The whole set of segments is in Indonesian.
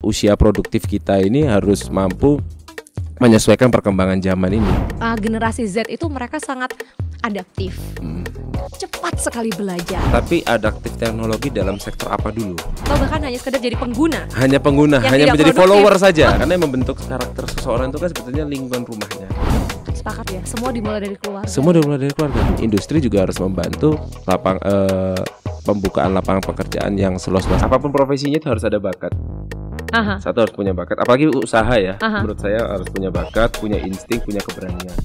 usia produktif kita ini harus mampu menyesuaikan perkembangan zaman ini. Generasi Z itu mereka sangat adaptif, cepat sekali belajar. Tapi adaptif teknologi dalam sektor apa dulu? Atau bahkan hanya sekedar jadi pengguna. Hanya pengguna, yang hanya menjadi produktif. follower saja. Karena yang membentuk karakter seseorang itu kan sebetulnya lingkungan rumahnya. Sepakat ya, semua dimulai dari keluarga. Semua dimulai dari keluarga. Industri juga harus membantu pembukaan lapangan pekerjaan yang seluas-luas. Apapun profesinya itu harus ada bakat. Aha. Satu harus punya bakat, apalagi usaha ya. Aha. Menurut saya harus punya bakat, punya insting, punya keberanian.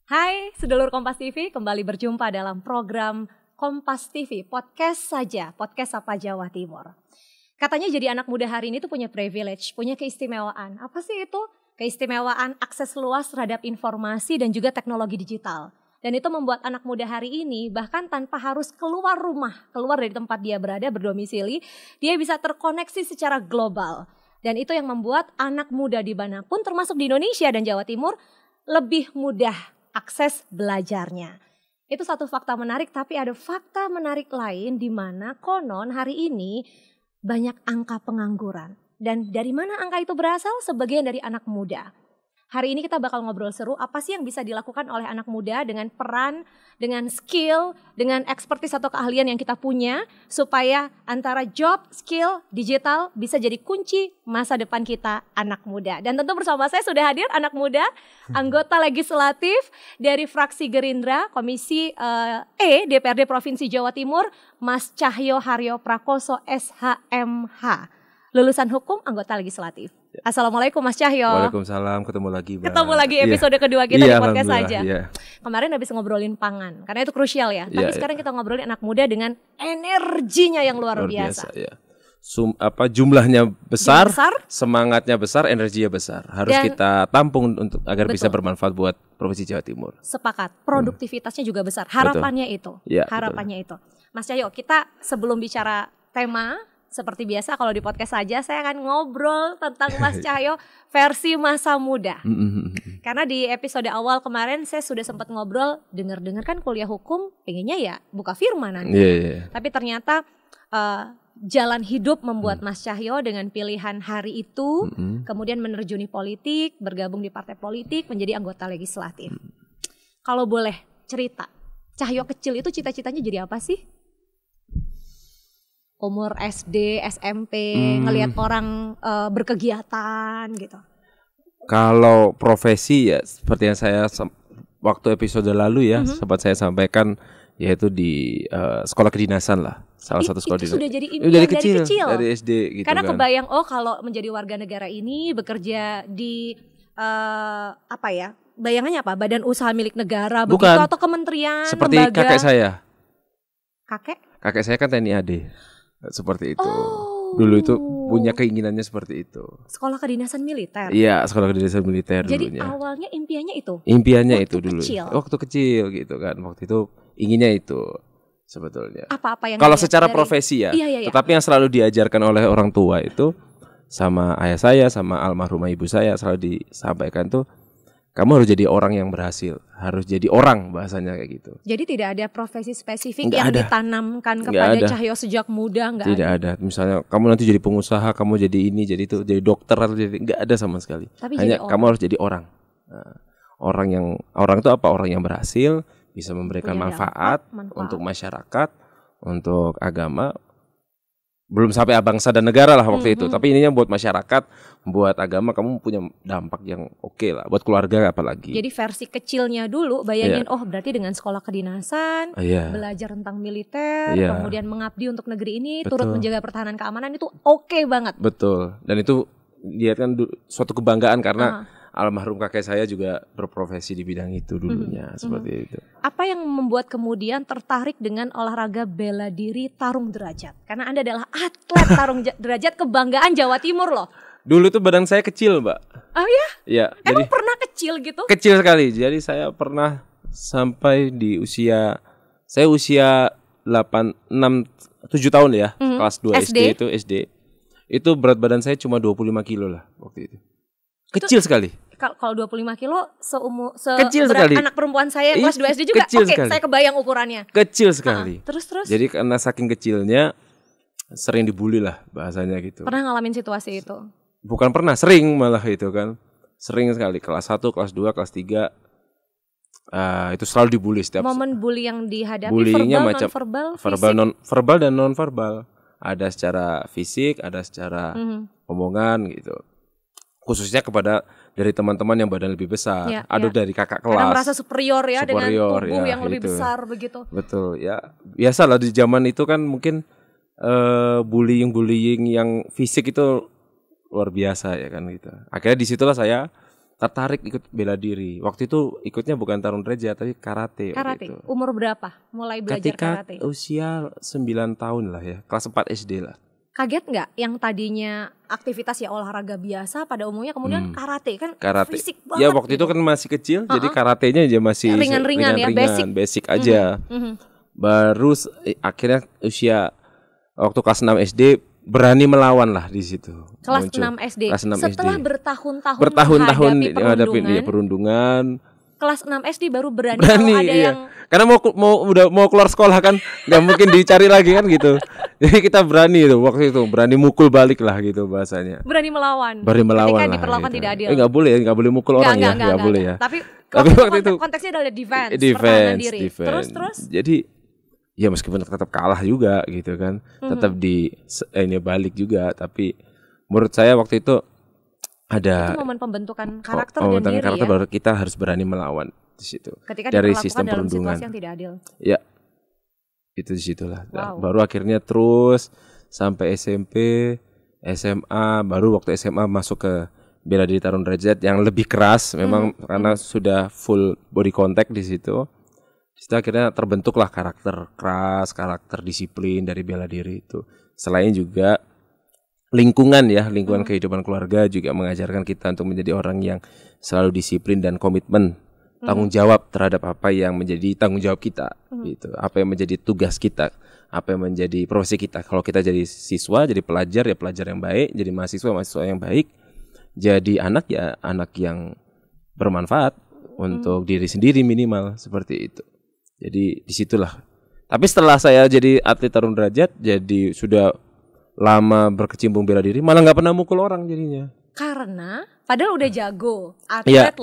Hai, sedulur Kompas TV, kembali berjumpa dalam program Kompas TV, podcast saja, podcast Sapa Jawa Timur. Katanya jadi anak muda hari ini tuh punya privilege, punya keistimewaan. Apa sih itu? Keistimewaan akses luas terhadap informasi dan juga teknologi digital. Dan itu membuat anak muda hari ini bahkan tanpa harus keluar rumah, keluar dari tempat dia berada, berdomisili, dia bisa terkoneksi secara global. Dan itu yang membuat anak muda dimanapun termasuk di Indonesia dan Jawa Timur lebih mudah akses belajarnya. Itu satu fakta menarik, tapi ada fakta menarik lain di mana konon hari ini banyak angka pengangguran. Dan dari mana angka itu berasal? Sebagian dari anak muda. Hari ini kita bakal ngobrol seru apa sih yang bisa dilakukan oleh anak muda dengan peran, dengan skill, dengan expertise atau keahlian yang kita punya supaya antara job, skill, digital bisa jadi kunci masa depan kita anak muda. Dan tentu bersama saya sudah hadir anak muda, anggota legislatif dari fraksi Gerindra, Komisi DPRD Provinsi Jawa Timur, Mas Cahyo Haryo Prakoso SHMH. Lulusan hukum, anggota legislatif. Assalamualaikum Mas Cahyo. Waalaikumsalam, ketemu lagi Mbak. Ketemu lagi episode kedua kita di podcast saja. Iya. Kemarin habis ngobrolin pangan, karena itu krusial ya. Tapi sekarang kita ngobrolin anak muda dengan energinya yang luar biasa. Ya. Jumlahnya besar, semangatnya besar, energinya besar. Harus kita tampung agar bisa bermanfaat buat Provinsi Jawa Timur. Sepakat, produktivitasnya juga besar. Harapannya itu. Ya, harapannya itu. Mas Cahyo, kita sebelum bicara tema, seperti biasa kalau di podcast saja saya akan ngobrol tentang Mas Cahyo versi masa muda. Karena di episode awal kemarin saya sudah sempat ngobrol, dengar-dengar kan kuliah hukum pengennya ya buka firma nanti. Tapi ternyata jalan hidup membuat Mas Cahyo dengan pilihan hari itu kemudian menerjuni politik, bergabung di partai politik, menjadi anggota legislatif. Kalau boleh cerita, Cahyo kecil itu cita-citanya jadi apa sih? Umur SD, SMP, ngelihat orang berkegiatan gitu. Kalau profesi ya seperti yang saya waktu episode lalu ya sempat saya sampaikan, yaitu di sekolah kedinasan lah. Salah satu sekolah itu sudah jadi impian dari kecil. Dari SD gitu. Karena kan. kebayang kalau menjadi warga negara ini bekerja di bayangannya apa? Badan usaha milik negara begitu atau kementerian, seperti lembaga. Kakek saya. Kakek saya kan TNI AD. Seperti itu. Dulu itu punya keinginannya seperti itu. Sekolah kedinasan militer. Iya, sekolah kedinasan militer. Jadi dulunya. awalnya impiannya itu. Impiannya waktu itu dulu. Kecil. Waktu kecil gitu kan. Waktu itu inginnya itu sebetulnya. Apa yang kalau secara profesi ya. Iya. Tetapi yang selalu diajarkan oleh orang tua itu sama ayah saya, sama almarhumah ibu saya selalu disampaikan tuh, kamu harus jadi orang yang berhasil, harus jadi orang bahasanya kayak gitu. Jadi tidak ada profesi spesifik Nggak yang ada. ditanamkan kepada Cahyo sejak muda, tidak ada. Misalnya kamu nanti jadi pengusaha, kamu jadi ini, jadi itu, jadi dokter atau jadi nggak ada sama sekali. Tapi hanya kamu harus jadi orang. Nah, orang itu apa? Orang yang berhasil, bisa memberikan manfaat untuk masyarakat, untuk agama. Belum sampai bangsa dan negara lah waktu itu, tapi ininya buat masyarakat, buat agama, kamu punya dampak yang oke lah, buat keluarga apalagi. Jadi versi kecilnya dulu, bayangin berarti dengan sekolah kedinasan, belajar tentang militer, kemudian mengabdi untuk negeri ini, turut menjaga pertahanan keamanan, itu oke banget. Betul, dan itu dia kan suatu kebanggaan karena almarhum kakek saya juga berprofesi di bidang itu dulunya, seperti itu. Apa yang membuat kemudian tertarik dengan olahraga bela diri tarung derajat? Karena Anda adalah atlet tarung derajat kebanggaan Jawa Timur loh. Dulu tuh badan saya kecil, Mbak. Oh ya? Iya. Emang pernah kecil gitu? Kecil sekali, jadi saya pernah sampai di usia 7 tahun ya, kelas 2 SD itu SD. Itu berat badan saya cuma 25 kilo lah waktu itu. Kecil sekali. Kalau 25 kilo kecil sekali. Anak perempuan saya kelas 2 SD juga. Oke, saya kebayang ukurannya. Kecil sekali. Terus. Jadi karena saking kecilnya sering dibully lah bahasanya gitu. Pernah ngalamin situasi itu? Bukan pernah, sering malah itu kan. Sering sekali kelas 1, kelas 2, kelas 3. Itu selalu dibully setiap. Momen bully yang dihadapi bullyingnya verbal, verbal dan non verbal. Ada secara fisik, ada secara omongan gitu. Khususnya kepada dari teman-teman yang badan lebih besar, dari kakak kelas. Karena merasa superior dengan tubuh yang lebih besar begitu. Betul ya, biasalah di zaman itu kan mungkin bullying yang fisik itu luar biasa ya kan gitu. Akhirnya disitulah saya tertarik ikut bela diri. Waktu itu ikutnya bukan tarung derajat tapi karate. Karate. Umur berapa mulai belajar karate? Ketika usia 9 tahun lah ya, kelas 4 SD lah. Kaget nggak yang tadinya aktivitas ya olahraga biasa pada umumnya kemudian karate kan fisik banget. Ya waktu itu kan masih kecil, jadi karatenya aja masih ringan-ringan ya, basic aja. Baru akhirnya usia waktu kelas 6 SD berani melawan lah di situ. Kelas 6 SD. Setelah bertahun-tahun menghadapi perundungan. Kelas 6 SD baru berani kalau ada yang karena mau keluar sekolah kan nggak mungkin dicari lagi kan gitu. Jadi kita berani itu waktu itu berani mukul balik lah gitu bahasanya. Berani melawan. Ketika lah, diperlakukan gitu. Tidak adil. Nggak boleh mukul orang ya, nggak boleh ya. Tapi waktu itu konteksnya adalah defense, pertahanan diri. Terus. Jadi ya meskipun tetap kalah juga gitu kan, tetap ini balik juga. Tapi menurut saya waktu itu ada momen pembentukan karakter dan diri karakter baru kita harus berani melawan di situ. Ketika dari sistem dalam perundungan situasi yang tidak adil. Ya, itu di situlah. Baru akhirnya terus sampai SMP, SMA, baru waktu SMA masuk ke bela diri tarung derajat yang lebih keras, memang karena sudah full body contact di situ. Di situ akhirnya terbentuklah karakter keras, karakter disiplin dari bela diri itu. Selain juga lingkungan kehidupan keluarga juga mengajarkan kita untuk menjadi orang yang selalu disiplin dan komitmen, tanggung jawab terhadap apa yang menjadi tanggung jawab kita, gitu. Apa yang menjadi tugas kita, apa yang menjadi profesi kita. Kalau kita jadi siswa, jadi pelajar ya pelajar yang baik, jadi mahasiswa yang baik, jadi anak yang bermanfaat untuk diri sendiri minimal seperti itu. Jadi disitulah. Tapi setelah saya jadi atlet tarung derajat, jadi sudah lama berkecimpung bela diri, malah nggak pernah mukul orang jadinya. Karena padahal udah jago, atlet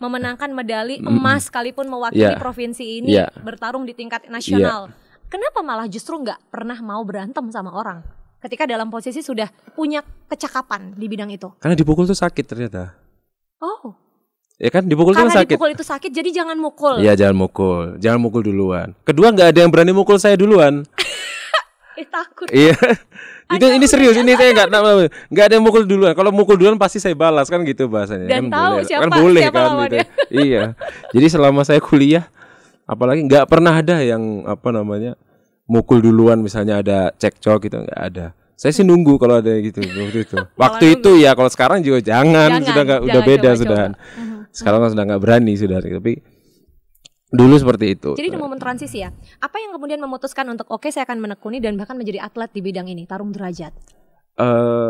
memenangkan medali emas sekalipun mewakili provinsi ini, bertarung di tingkat nasional. Kenapa malah justru nggak pernah mau berantem sama orang ketika dalam posisi sudah punya kecakapan di bidang itu? Karena dipukul tuh sakit ternyata. Oh. Ya kan dipukul tuh sakit. Karena dipukul itu sakit, jadi jangan mukul. Iya, jangan mukul duluan. Kedua, nggak ada yang berani mukul saya duluan. Takut. Iya. Ini serius, ini saya nggak ada yang mukul duluan. Kalau mukul duluan pasti saya balas kan gitu bahasanya. Dan kan tahu boleh. siapa, kan boleh siapa kan lawannya. gitu. Iya. Jadi selama saya kuliah, apalagi nggak pernah ada yang mukul duluan, misalnya ada cekcok gitu, nggak ada. Saya sih nunggu kalau ada gitu waktu itu. Waktu itu ya, kalau sekarang juga jangan udah beda sudah. Sekarang kan sudah nggak berani sudah. Tapi dulu seperti itu. Jadi di momen transisi ya, apa yang kemudian memutuskan untuk saya akan menekuni dan bahkan menjadi atlet di bidang ini, tarung derajat?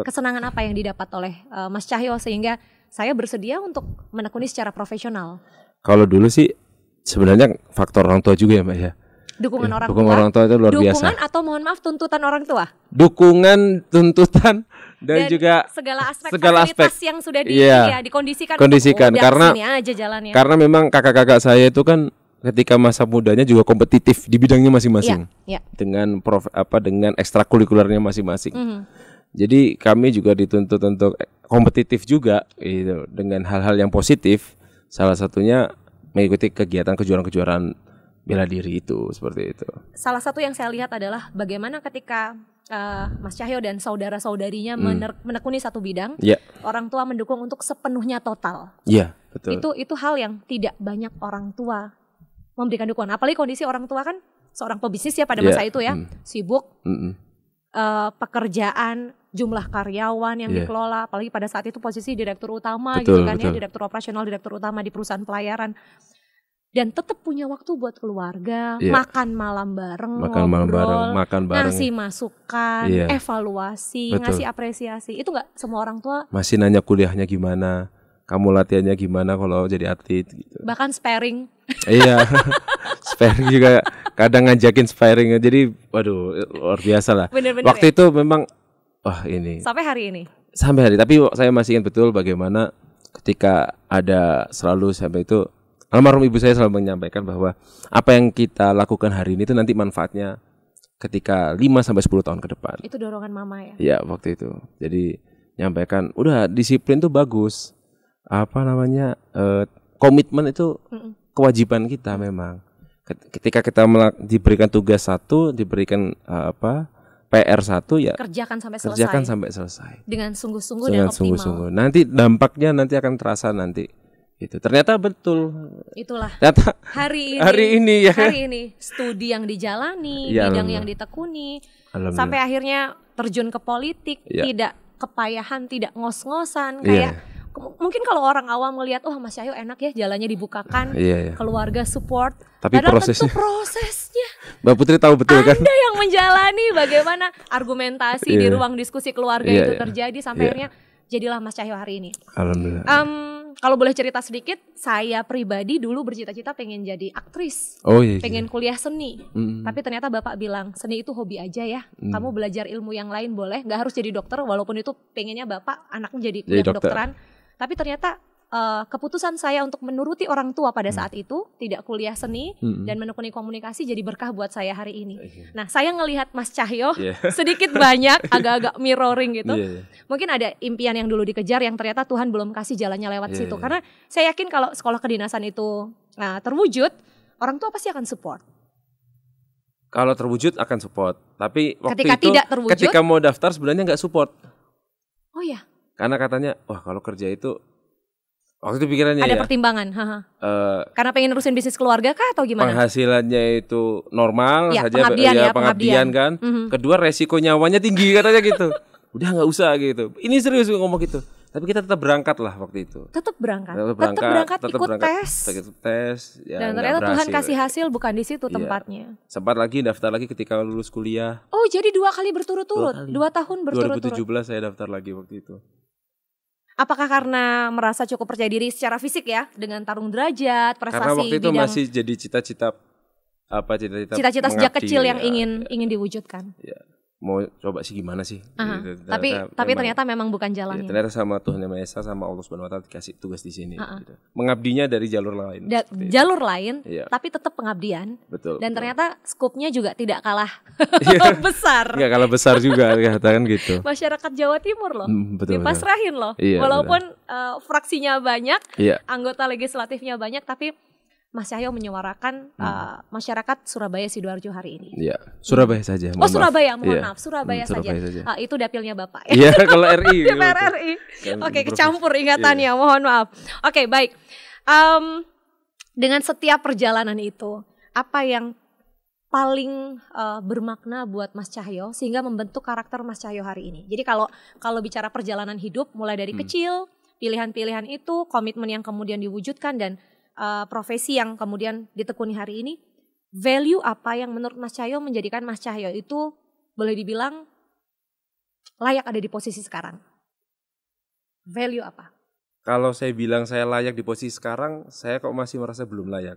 Kesenangan apa yang didapat oleh Mas Cahyo sehingga saya bersedia untuk menekuni secara profesional? Kalau dulu sih sebenarnya faktor orang tua juga ya Mbak ya. Dukungan orang tua itu luar biasa. Dukungan atau mohon maaf tuntutan orang tua? Dukungan, tuntutan dan juga segala aspek yang sudah dikondisikan. Karena sini aja jalannya. Karena memang kakak-kakak saya itu kan ketika masa mudanya juga kompetitif di bidangnya masing-masing. Dengan dengan ekstrakurikulernya masing-masing. Jadi kami juga dituntut untuk kompetitif juga gitu, dengan hal-hal yang positif. Salah satunya mengikuti kejuaraan-kejuaraan bela diri itu, seperti itu. Salah satu yang saya lihat adalah bagaimana ketika Mas Cahyo dan saudara-saudarinya menekuni satu bidang, orang tua mendukung untuk sepenuhnya total. Iya, betul. Itu hal yang tidak banyak orang tua memberikan dukungan. Apalagi kondisi orang tua kan seorang pebisnis ya pada masa itu ya, sibuk, pekerjaan, jumlah karyawan yang dikelola, apalagi pada saat itu posisi direktur utama direktur operasional, direktur utama di perusahaan pelayaran. Dan tetap punya waktu buat keluarga, makan malam bareng, ngobrol, makan bareng, ngasih masukan, evaluasi, ngasih apresiasi. Itu nggak semua orang tua. Masih nanya kuliahnya gimana, kamu latihannya gimana kalau jadi atlet gitu. Bahkan sparring. Iya. Sparring juga kadang ngajakin sparring. Jadi waduh luar biasa lah. Bener-bener waktu ya? itu memang wah ini. Sampai hari ini. Sampai hari, tapi saya masih ingat betul bagaimana ketika ada selalu sampai itu almarhum ibu saya selalu menyampaikan bahwa apa yang kita lakukan hari ini itu nanti manfaatnya ketika 5 sampai 10 tahun ke depan. Itu dorongan mama ya. Iya, waktu itu. Jadi nyampaikan, udah disiplin tuh bagus. Apa namanya? Komitmen itu kewajiban kita memang. Ketika kita diberikan tugas satu, diberikan PR satu ya kerjakan sampai selesai. Dengan sungguh-sungguh dan optimal. Sungguh-sungguh. Nanti dampaknya nanti akan terasa nanti. Itu ternyata betul. Itulah. Ternyata hari ini studi yang dijalani, ya, bidang yang ditekuni, sampai akhirnya terjun ke politik, tidak kepayahan, tidak ngos-ngosan, kayak mungkin kalau orang awam melihat, oh Mas Cahyo enak ya jalannya dibukakan, keluarga support. Tapi prosesnya Mbak Putri tahu betul kan? Anda yang menjalani bagaimana argumentasi di ruang diskusi keluarga itu terjadi sampai akhirnya jadilah Mas Cahyo hari ini. Alhamdulillah. Kalau boleh cerita sedikit, saya pribadi dulu bercita-cita pengen jadi aktris, pengen kuliah seni. Tapi ternyata bapak bilang seni itu hobi aja ya. Kamu belajar ilmu yang lain boleh, nggak harus jadi dokter. Walaupun itu pengennya bapak anaknya jadi kedokteran. Tapi ternyata keputusan saya untuk menuruti orang tua pada saat itu, tidak kuliah seni dan menekuni komunikasi jadi berkah buat saya hari ini. Nah, saya ngelihat Mas Cahyo sedikit banyak agak-agak mirroring gitu. Mungkin ada impian yang dulu dikejar yang ternyata Tuhan belum kasih jalannya lewat situ. Karena saya yakin kalau sekolah kedinasan itu terwujud, orang tua pasti akan support. Kalau terwujud akan support. Tapi waktu ketika itu tidak terwujud, ketika mau daftar sebenarnya nggak support. Oh iya. Karena katanya, wah kalau kerja itu waktu itu pikirannya ada pertimbangan, karena pengen nerusin bisnis keluarga kah atau gimana? Penghasilannya itu normal saja, pengabdian kan. Kedua resiko nyawanya tinggi katanya gitu. Udah nggak usah gitu. Ini serius ngomong gitu. Tapi kita tetap berangkat lah waktu itu. Tetap berangkat, ikut tes. Ya, dan ternyata Tuhan kasih hasil bukan di situ tempatnya. Sempat lagi daftar lagi ketika lulus kuliah. Oh jadi 2 kali berturut-turut, 2 tahun berturut-turut. 2017 saya daftar lagi waktu itu. Apakah karena merasa cukup percaya diri secara fisik ya, dengan tarung derajat, prestasi karena waktu itu bidang, masih jadi cita-cita sejak kecil yang ingin diwujudkan. Ya. Mau coba sih gimana sih gitu. Tapi ternyata memang bukan jalannya. Ternyata sama Tuhan Yang Maha Esa sama Allah Subhanahu Wa Taala dikasih tugas di sini gitu. Mengabdinya dari jalur lain. Jalur lain tapi tetap pengabdian. Betul. Dan ternyata skupnya juga tidak kalah besar. Enggak kalah besar juga katakan gitu. Masyarakat Jawa Timur loh. Dipasrahin loh. Iya, walaupun fraksinya banyak, anggota legislatifnya banyak, tapi Mas Cahyo menyuarakan masyarakat Surabaya Sidoarjo hari ini. Iya, Surabaya saja. Surabaya, mohon maaf, Surabaya saja. Itu dapilnya Bapak ya. Iya, kalau RI. DPR RI. Oke, kecampur ingatannya, mohon maaf. Oke, baik. Dengan setiap perjalanan itu, apa yang paling bermakna buat Mas Cahyo sehingga membentuk karakter Mas Cahyo hari ini? Jadi kalau bicara perjalanan hidup, mulai dari kecil, pilihan-pilihan itu, komitmen yang kemudian diwujudkan dan profesi yang kemudian ditekuni hari ini, value apa yang menurut Mas Cahyo menjadikan Mas Cahyo itu boleh dibilang layak ada di posisi sekarang? Value apa? Kalau saya bilang saya layak di posisi sekarang, saya kok masih merasa belum layak.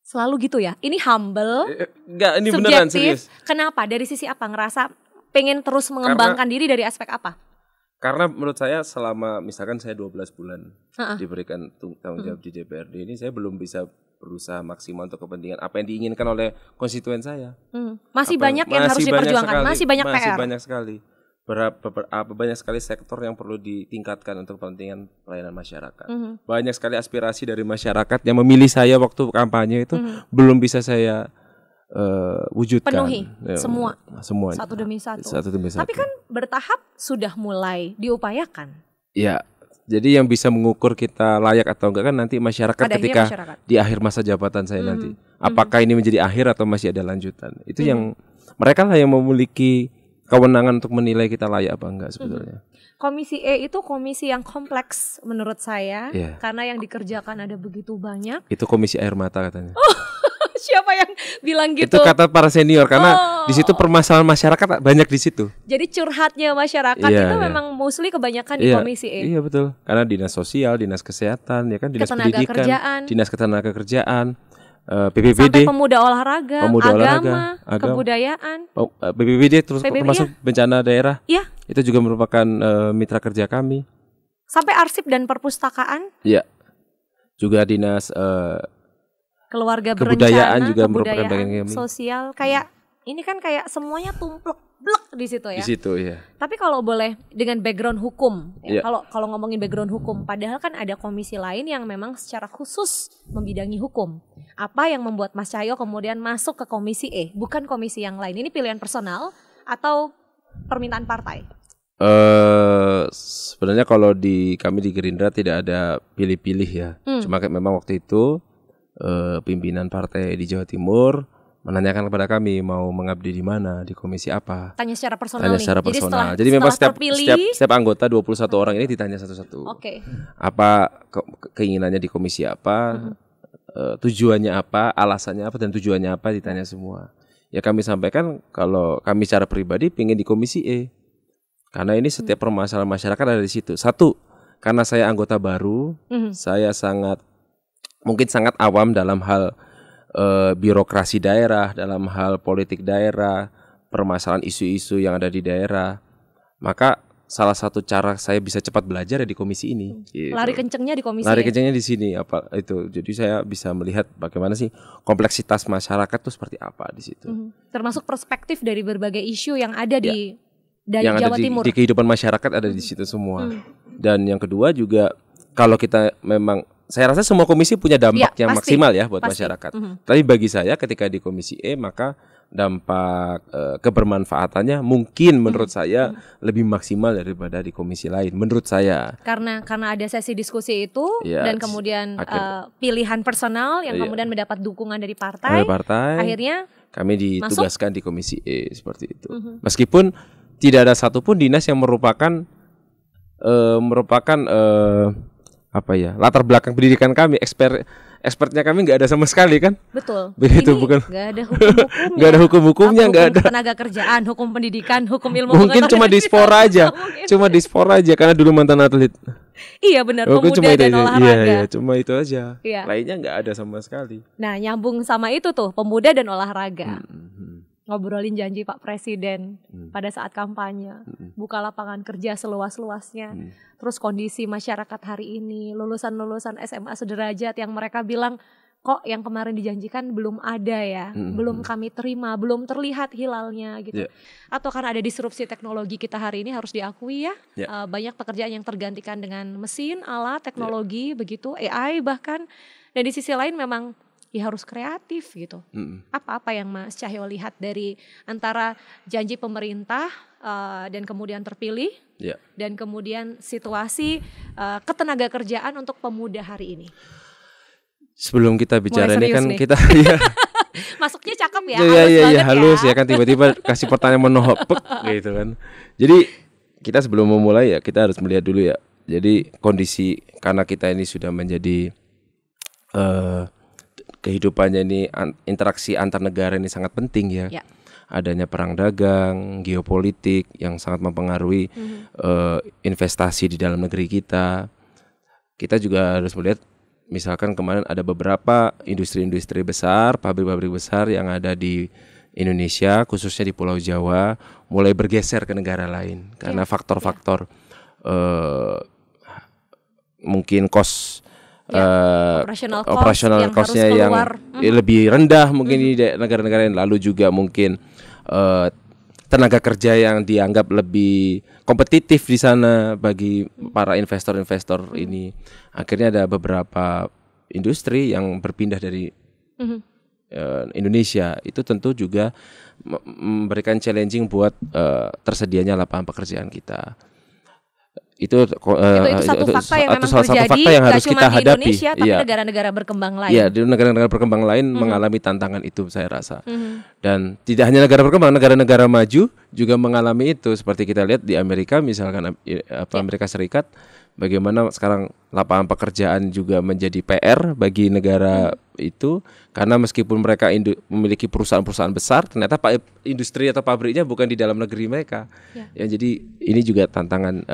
Selalu gitu ya? Ini humble, enggak, ini subjektif. Beneran serius. Kenapa? Dari sisi apa? Ngerasa pengen terus mengembangkan diri dari aspek apa? Karena menurut saya selama misalkan saya 12 bulan diberikan tanggung jawab di DPRD ini, saya belum bisa berusaha maksimal untuk kepentingan apa yang diinginkan oleh konstituen saya. Masih banyak yang harus diperjuangkan, masih banyak PR. Masih banyak sekali. Banyak sekali sektor yang perlu ditingkatkan untuk kepentingan pelayanan masyarakat. Banyak sekali aspirasi dari masyarakat yang memilih saya waktu kampanye itu belum bisa saya wujudkan. Penuhi semua satu demi satu. Tapi kan bertahap sudah mulai diupayakan. Ya, jadi yang bisa mengukur kita layak atau enggak kan nanti masyarakat ketika di akhir masa jabatan saya nanti. Apakah ini menjadi akhir atau masih ada lanjutan? Itu yang mereka lah yang memiliki kewenangan untuk menilai kita layak apa enggak sebetulnya. Komisi E itu komisi yang kompleks menurut saya, karena yang dikerjakan ada begitu banyak. Itu komisi air mata katanya. Siapa yang bilang gitu? Itu kata para senior karena di situ permasalahan masyarakat banyak di situ. Jadi curhatnya masyarakat itu memang mostly kebanyakan di Komisi E. Iya betul. Karena dinas sosial, dinas kesehatan, ya kan, dinas pendidikan, dinas ketenagakerjaan, BPBD, sampai pemuda olahraga, agama, kebudayaan, BPBD termasuk bencana daerah. Iya. Itu juga merupakan mitra kerja kami. Sampai arsip dan perpustakaan. Iya. Juga dinas keluarga kebudayaan berencana, juga merupakan bagian kami. Sosial, kayak ini kan kayak semuanya tumplek-blek di situ ya. Di situ ya. Tapi kalau boleh dengan background hukum, ya, kalau ngomongin background hukum, padahal kan ada komisi lain yang memang secara khusus membidangi hukum. Apa yang membuat Mas Cahyo kemudian masuk ke Komisi E, bukan komisi yang lain? Ini pilihan personal atau permintaan partai? Sebenarnya kalau kami di Gerindra tidak ada pilih-pilih ya. Cuma memang waktu itu pimpinan partai di Jawa Timur menanyakan kepada kami mau mengabdi di mana, di komisi apa. Tanya secara personal. Jadi memang setiap anggota 21 orang ini ditanya satu-satu. Oke. Apa keinginannya di komisi apa, tujuannya apa, alasannya apa, dan tujuannya apa ditanya semua. Ya kami sampaikan kalau kami secara pribadi pengen di Komisi E. Karena ini setiap permasalahan masyarakat ada di situ. Satu, karena saya anggota baru, saya mungkin sangat awam dalam hal birokrasi daerah, dalam hal politik daerah, permasalahan isu-isu yang ada di daerah. Maka salah satu cara saya bisa cepat belajar ya di komisi ini. Gitu. Lari kencengnya di komisi. Lari kencengnya di sini apa itu. Jadi saya bisa melihat bagaimana sih kompleksitas masyarakat itu seperti apa di situ. Termasuk perspektif dari berbagai isu yang ada di Jawa Timur. Di kehidupan masyarakat ada di situ semua. Dan yang kedua juga kalau kita memang, saya rasa semua komisi punya dampak yang maksimal ya buat masyarakat. Tapi bagi saya ketika di Komisi E maka dampak kebermanfaatannya mungkin menurut saya lebih maksimal daripada di komisi lain menurut saya. Karena ada sesi diskusi itu dan kemudian pilihan personal yang kemudian mendapat dukungan dari partai. Akhirnya kami ditugaskan di Komisi E seperti itu. Meskipun tidak ada satupun dinas yang merupakan latar belakang pendidikan kami, expertnya kami nggak ada sama sekali kan? Betul. Begitu ini bukan? Nggak ada hukum-hukumnya. Nggak ada hukum-hukumnya, nggak ada. Tenaga kerjaan, hukum pendidikan, hukum ilmu. Mungkin cuma dispora aja, karena dulu mantan atlet. Iya benar, pemuda dan olahraga. Iya, cuma itu aja. Lainnya nggak ada sama sekali. Nah, nyambung sama itu tuh, pemuda dan olahraga. Ngobrolin janji Pak Presiden pada saat kampanye, buka lapangan kerja seluas-luasnya. Terus kondisi masyarakat hari ini, lulusan-lulusan SMA sederajat yang mereka bilang, kok yang kemarin dijanjikan belum ada ya, belum kami terima, belum terlihat hilalnya gitu. Atau karena ada disrupsi teknologi kita hari ini harus diakui ya, banyak pekerjaan yang tergantikan dengan mesin, alat, teknologi, begitu, AI bahkan. Dan di sisi lain memang ya harus kreatif gitu. Apa yang Mas Cahyo lihat dari antara janji pemerintah dan kemudian terpilih dan kemudian situasi ketenaga kerjaan untuk pemuda hari ini? Sebelum kita bicara ini kan nih. Kita masuknya cakep ya, halus ya kan, tiba-tiba kasih pertanyaan menohok gitu kan. Jadi kita sebelum memulai ya kita harus melihat dulu ya. Jadi kondisi karena kita ini sudah menjadi kehidupannya ini, interaksi antar negara ini sangat penting ya. Adanya perang dagang, geopolitik yang sangat mempengaruhi investasi di dalam negeri kita. Kita juga harus melihat misalkan kemarin ada beberapa industri-industri besar, pabrik-pabrik besar yang ada di Indonesia, khususnya di Pulau Jawa, mulai bergeser ke negara lain karena faktor-faktor mungkin operational cost-nya yang lebih rendah mungkin di negara-negara lain, lalu juga mungkin tenaga kerja yang dianggap lebih kompetitif di sana bagi para investor-investor ini. Akhirnya ada beberapa industri yang berpindah dari Indonesia. Itu tentu juga memberikan challenging buat tersedianya lapangan pekerjaan kita. Itu satu fakta yang memang terjadi, yang harus kita hadapi. Indonesia, tapi negara-negara berkembang lain. Iya, di negara-negara berkembang lain mengalami tantangan itu saya rasa. Dan tidak hanya negara berkembang, negara-negara maju juga mengalami itu. Seperti kita lihat di Amerika misalkan Amerika Serikat bagaimana sekarang lapangan pekerjaan juga menjadi PR bagi negara itu, karena meskipun mereka memiliki perusahaan-perusahaan besar, ternyata industri atau pabriknya bukan di dalam negeri mereka. Ya, jadi ini juga tantangan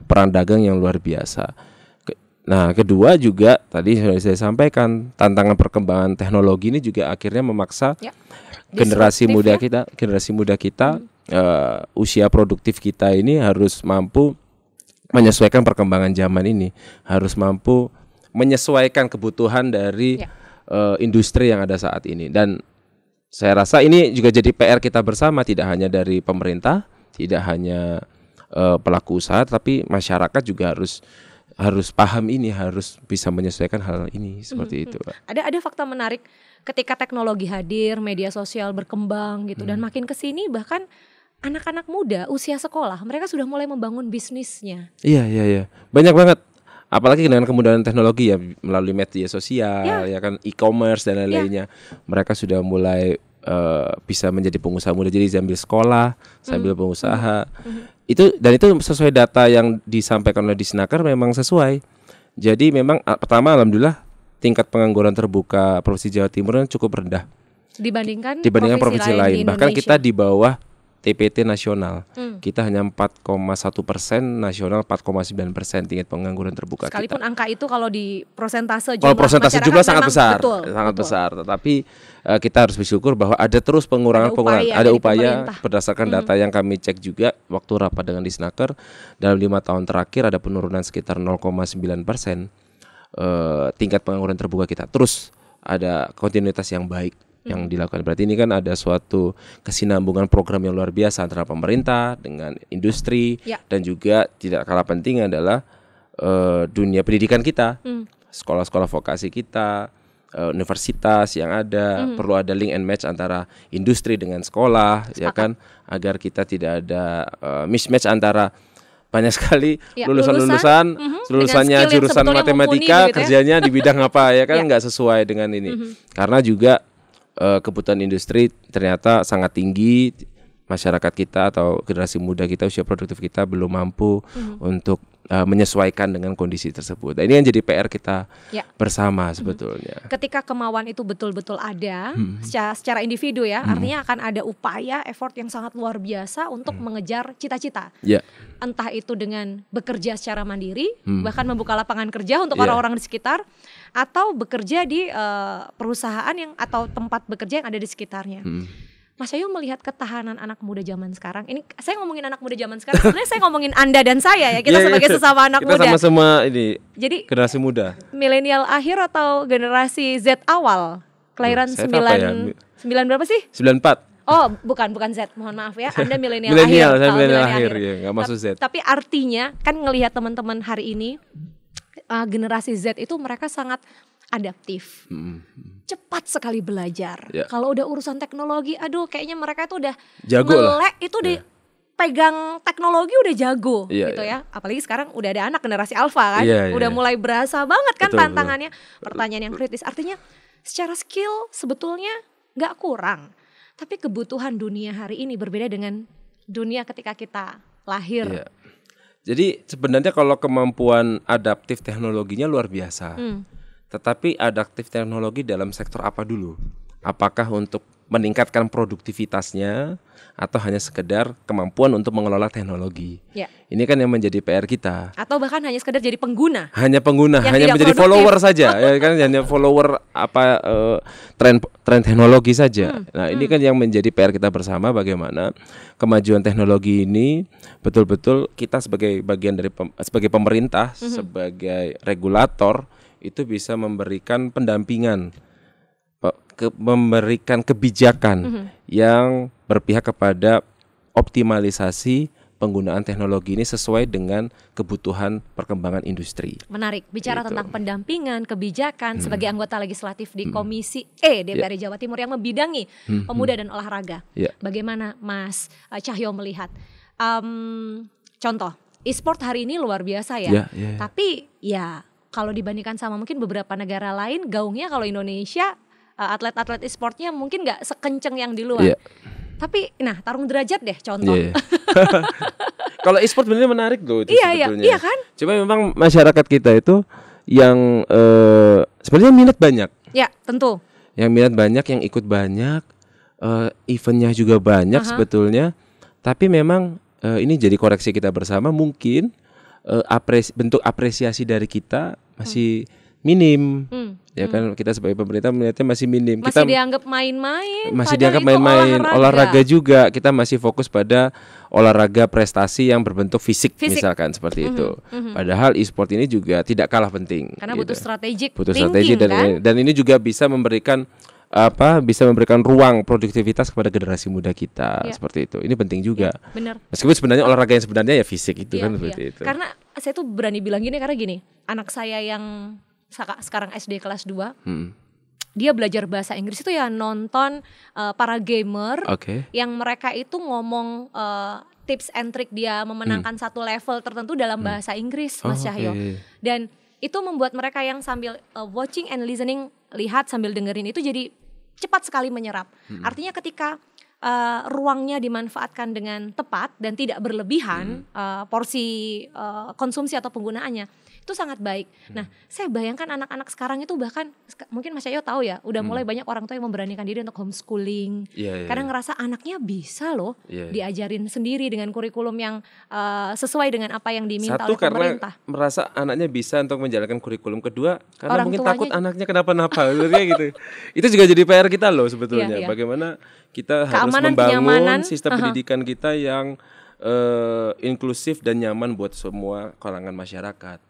perang dagang yang luar biasa. Nah, kedua juga tadi sudah saya sampaikan, tantangan perkembangan teknologi ini juga akhirnya memaksa generasi muda kita, usia produktif kita ini harus mampu menyesuaikan perkembangan zaman ini, harus mampu menyesuaikan kebutuhan dari industri yang ada saat ini. Dan saya rasa ini juga jadi PR kita bersama, tidak hanya dari pemerintah, tidak hanya pelaku usaha, tapi masyarakat juga harus paham ini, harus bisa menyesuaikan hal ini seperti itu. Ada fakta menarik ketika teknologi hadir, media sosial berkembang gitu, dan makin kesini bahkan anak-anak muda usia sekolah mereka sudah mulai membangun bisnisnya. Iya. Banyak banget. Apalagi dengan kemudahan teknologi ya, melalui media sosial, ya kan, e-commerce dan lain-lainnya. Mereka sudah mulai bisa menjadi pengusaha muda. Jadi sambil sekolah, sambil pengusaha. Itu sesuai data yang disampaikan oleh Disnaker, memang sesuai. Jadi memang pertama alhamdulillah tingkat pengangguran terbuka Provinsi Jawa Timur cukup rendah dibandingkan provinsi lain. Bahkan kita di bawah TPT nasional. Kita hanya 4,1%, nasional 4,9% tingkat pengangguran terbuka. Sekalipun angka itu kalau di persentase jumlah sangat besar, sangat besar. Tetapi kita harus bersyukur bahwa ada terus pengurangan, ada upaya berdasarkan data yang kami cek juga waktu rapat dengan Disnaker, dalam 5 tahun terakhir ada penurunan sekitar 0,9% tingkat pengangguran terbuka kita. Terus ada kontinuitas yang baik yang dilakukan. Berarti ini kan ada suatu kesinambungan program yang luar biasa antara pemerintah dengan industri, dan juga tidak kalah penting adalah dunia pendidikan kita, sekolah-sekolah vokasi kita, universitas yang ada, perlu ada link and match antara industri dengan sekolah. Ya kan, agar kita tidak ada mismatch antara banyak sekali lulusannya jurusan matematika, gitu kerjanya di bidang apa, ya kan, nggak sesuai dengan ini. Karena juga kebutuhan industri ternyata sangat tinggi, masyarakat kita atau generasi muda kita, usia produktif kita belum mampu untuk menyesuaikan dengan kondisi tersebut. Nah, ini yang jadi PR kita bersama sebetulnya. Ketika kemauan itu betul-betul ada secara individu ya, artinya akan ada upaya, effort yang sangat luar biasa untuk mengejar cita-cita. Entah itu dengan bekerja secara mandiri, bahkan membuka lapangan kerja untuk orang-orang di sekitar, atau bekerja di perusahaan atau tempat bekerja yang ada di sekitarnya. Mas Ayu melihat ketahanan anak muda zaman sekarang. Ini saya ngomongin anak muda zaman sekarang, sebenarnya saya ngomongin Anda dan saya ya, kita sebagai sesama anak muda. Kita sama-sama ini. Jadi generasi muda. Milenial akhir atau generasi Z awal? Kelahiran 9 berapa sih? 94. Oh, bukan Z, mohon maaf ya. Anda milenial akhir. Saya milenial akhir ya, enggak masuk Z. Tapi artinya kan ngelihat teman-teman hari ini, generasi Z itu mereka sangat adaptif, cepat sekali belajar. Kalau udah urusan teknologi, aduh kayaknya mereka itu udah melek, itu udah pegang teknologi udah jago gitu ya. Apalagi sekarang udah ada anak generasi alfa kan, udah mulai berasa banget kan tantangannya. Pertanyaan yang kritis, artinya secara skill sebetulnya nggak kurang, tapi kebutuhan dunia hari ini berbeda dengan dunia ketika kita lahir. Jadi sebenarnya kalau kemampuan adaptif teknologinya luar biasa. Tetapi adaptif teknologi dalam sektor apa dulu? Apakah untuk meningkatkan produktivitasnya atau hanya sekedar kemampuan untuk mengelola teknologi? Ini kan yang menjadi PR kita. Atau bahkan hanya sekedar jadi pengguna? Hanya menjadi follower saja, ya kan, hanya follower tren teknologi saja. Nah, ini kan yang menjadi PR kita bersama, bagaimana kemajuan teknologi ini betul-betul kita sebagai bagian dari sebagai pemerintah, sebagai regulator itu bisa memberikan pendampingan, memberikan kebijakan yang berpihak kepada optimalisasi penggunaan teknologi ini sesuai dengan kebutuhan perkembangan industri. Menarik, bicara tentang pendampingan, kebijakan sebagai anggota legislatif di Komisi E DPR Jawa Timur yang membidangi pemuda dan olahraga. Bagaimana Mas Cahyo melihat? Contoh, e-sport hari ini luar biasa ya. Tapi ya kalau dibandingkan sama mungkin beberapa negara lain, gaungnya kalau Indonesia atlet-atlet e-sportnya mungkin nggak sekenceng yang di luar. Tapi nah, tarung derajat deh contoh. Kalau e-sport sebenarnya menarik loh itu sebetulnya. Iya kan? Cuma memang masyarakat kita itu yang sebenarnya minat banyak. Ya, tentu. Yang minat banyak, yang ikut banyak, eventnya juga banyak sebetulnya. Tapi memang ini jadi koreksi kita bersama, mungkin bentuk apresiasi dari kita masih minim. Ya kan, kita sebagai pemerintah melihatnya masih minim. Masih dianggap main-main. Masih dianggap main-main, olahraga juga. Kita masih fokus pada olahraga prestasi yang berbentuk fisik. Misalkan seperti itu. Padahal e-sport ini juga tidak kalah penting. Karena butuh strategik. Butuh strategi dan ini juga bisa memberikan ruang produktivitas kepada generasi muda kita seperti itu. Ini penting juga. Benar. Meskipun sebenarnya olahraga yang sebenarnya ya fisik itu kan seperti itu. Karena saya tuh berani bilang gini karena gini, anak saya yang sekarang SD kelas 2. Dia belajar bahasa Inggris itu ya nonton para gamer yang mereka itu ngomong tips and trick dia memenangkan satu level tertentu dalam bahasa Inggris, Mas Cahyo. Dan itu membuat mereka yang sambil watching and listening, lihat sambil dengerin itu jadi cepat sekali menyerap. Artinya ketika ruangnya dimanfaatkan dengan tepat dan tidak berlebihan porsi konsumsi atau penggunaannya, itu sangat baik. Nah, saya bayangkan anak-anak sekarang itu bahkan mungkin Mas Cahyo tahu ya, udah mulai banyak orang tua yang memberanikan diri untuk homeschooling. Karena ngerasa anaknya bisa loh diajarin sendiri dengan kurikulum yang sesuai dengan apa yang diminta oleh pemerintah. Satu, karena merasa anaknya bisa untuk menjalankan kurikulum. Kedua, karena orang mungkin takut anaknya kenapa-napa gitu. Itu juga jadi PR kita loh sebetulnya. Bagaimana kita harus membangun sistem pendidikan kita yang inklusif dan nyaman buat semua kalangan masyarakat.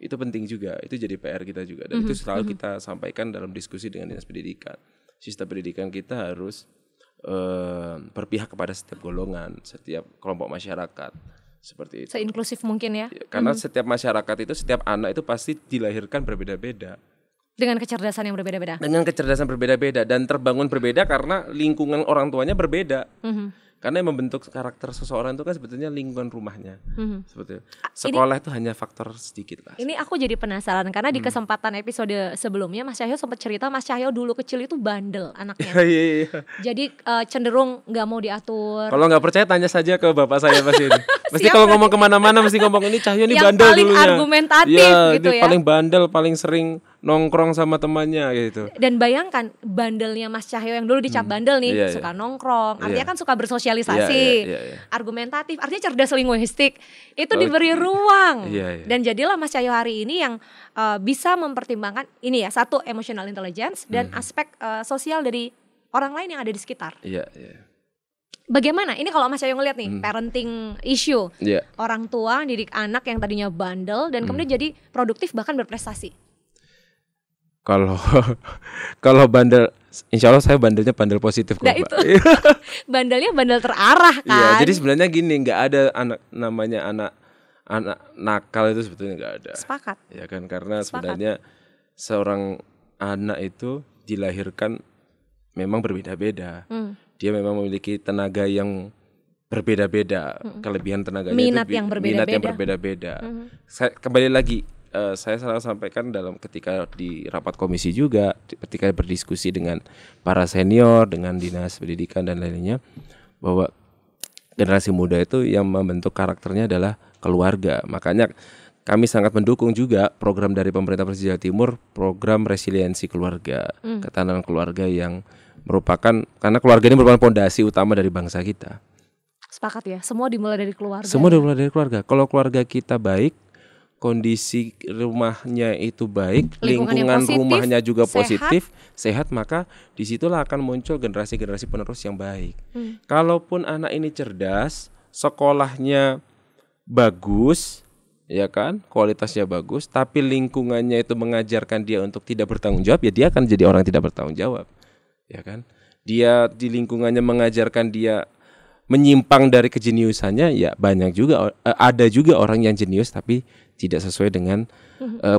Itu penting juga, itu jadi PR kita juga. Dan itu selalu kita sampaikan dalam diskusi dengan Dinas Pendidikan. Sistem pendidikan kita harus berpihak kepada setiap golongan, setiap kelompok masyarakat. Seperti itu. Seinklusif mungkin ya. Karena setiap masyarakat itu, setiap anak itu pasti dilahirkan berbeda-beda. Dengan kecerdasan yang berbeda-beda. Dengan kecerdasan berbeda-beda dan terbangun berbeda karena lingkungan orang tuanya berbeda. Karena yang membentuk karakter seseorang itu kan sebetulnya lingkungan rumahnya. Seperti itu. Sekolah itu hanya faktor sedikit lah. Ini aku jadi penasaran karena di kesempatan episode sebelumnya Mas Cahyo sempat cerita Mas Cahyo dulu kecil itu bandel anaknya. Jadi cenderung nggak mau diatur. Kalau nggak percaya tanya saja ke bapak saya pasti ini. Mesti kalau ngomong kemana-mana mesti ngomong ini Cahyo ini bandel dulunya. Yang paling argumentatif gitu ya. Paling bandel, paling sering nongkrong sama temannya gitu. Dan bayangkan bandelnya Mas Cahyo yang dulu dicap bandel nih, suka nongkrong, artinya kan suka bersosialisasi, argumentatif, artinya cerdas linguistik, itu diberi ruang. Dan jadilah Mas Cahyo hari ini yang bisa mempertimbangkan ini ya, satu emotional intelligence dan aspek sosial dari orang lain yang ada di sekitar. Bagaimana? Ini kalau Mas Cahyo ngeliat nih, parenting issue, orang tua didik anak yang tadinya bandel dan kemudian jadi produktif bahkan berprestasi. Kalau bandel, insya Allah saya bandelnya bandel positif kok, Mbak. Bandelnya bandel terarah kan. Jadi sebenarnya gini, nggak ada namanya anak nakal itu sebetulnya nggak ada. Sepakat. Ya kan, karena sebenarnya seorang anak itu dilahirkan memang berbeda-beda. Dia memang memiliki tenaga yang berbeda-beda, kelebihan tenaganya minat itu yang berbeda-beda. Kembali lagi. Saya selalu sampaikan ketika di rapat komisi juga, ketika berdiskusi dengan para senior, dengan dinas pendidikan dan lainnya, bahwa generasi muda itu yang membentuk karakternya adalah keluarga. Makanya kami sangat mendukung juga program dari pemerintah Provinsi Jawa Timur, program resiliensi keluarga, ketahanan keluarga yang merupakan, karena keluarga ini merupakan fondasi utama dari bangsa kita. Sepakat ya, semua dimulai dari keluarga. Semua dimulai dari keluarga. Kalau keluarga kita baik, kondisi rumahnya itu baik, lingkungan rumahnya juga positif, sehat, maka disitulah akan muncul generasi-generasi penerus yang baik. Kalaupun anak ini cerdas, sekolahnya bagus, ya kan, kualitasnya bagus, tapi lingkungannya itu mengajarkan dia untuk tidak bertanggung jawab, ya dia akan jadi orang yang tidak bertanggung jawab, ya kan. Dia di lingkungannya mengajarkan dia menyimpang dari kejeniusannya, ya banyak juga, ada juga orang yang jenius tapi tidak sesuai dengan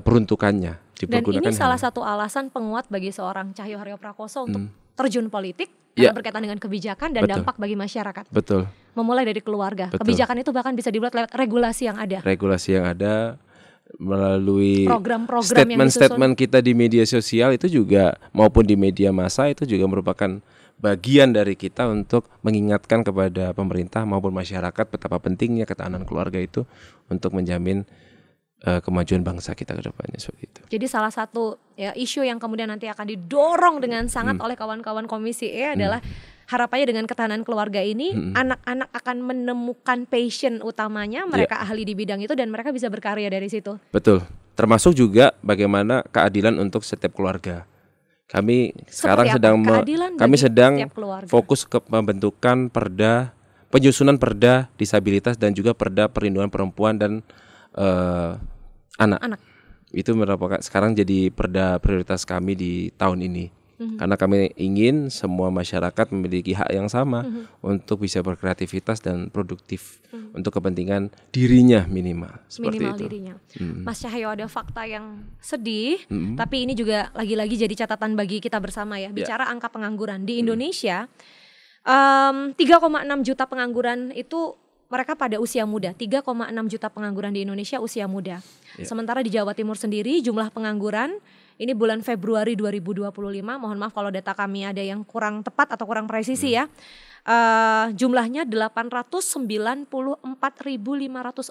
peruntukannya. Dan ini salah satu alasan penguat bagi seorang Cahyo Haryo Prakoso untuk terjun politik karena berkaitan dengan kebijakan dan dampak bagi masyarakat. Betul. Memulai dari keluarga. Kebijakan itu bahkan bisa dibuat lewat regulasi yang ada. Regulasi yang ada melalui program-program statement kita di media sosial itu juga maupun di media massa itu juga merupakan bagian dari kita untuk mengingatkan kepada pemerintah maupun masyarakat betapa pentingnya ketahanan keluarga itu untuk menjamin kemajuan bangsa kita ke depannya seperti itu. Jadi salah satu ya isu yang kemudian nanti akan didorong dengan sangat oleh kawan-kawan Komisi E adalah harapannya dengan ketahanan keluarga ini anak-anak akan menemukan passion utamanya, mereka ahli di bidang itu dan mereka bisa berkarya dari situ. Betul. Termasuk juga bagaimana keadilan untuk setiap keluarga. Kami sekarang sedang fokus ke pembentukan penyusunan perda disabilitas dan juga perda perlindungan perempuan dan anak. Itu merupakan sekarang jadi perda prioritas kami di tahun ini. Karena kami ingin semua masyarakat memiliki hak yang sama untuk bisa berkreativitas dan produktif untuk kepentingan dirinya minimal itu. Dirinya. Mas Cahyo, ada fakta yang sedih, tapi ini juga lagi-lagi jadi catatan bagi kita bersama ya. Bicara angka pengangguran di Indonesia, 3,6 juta pengangguran itu mereka pada usia muda. 3,6 juta pengangguran di Indonesia usia muda. Sementara di Jawa Timur sendiri jumlah pengangguran ini bulan Februari 2025, mohon maaf kalau data kami ada yang kurang tepat atau kurang presisi ya. Jumlahnya 894.500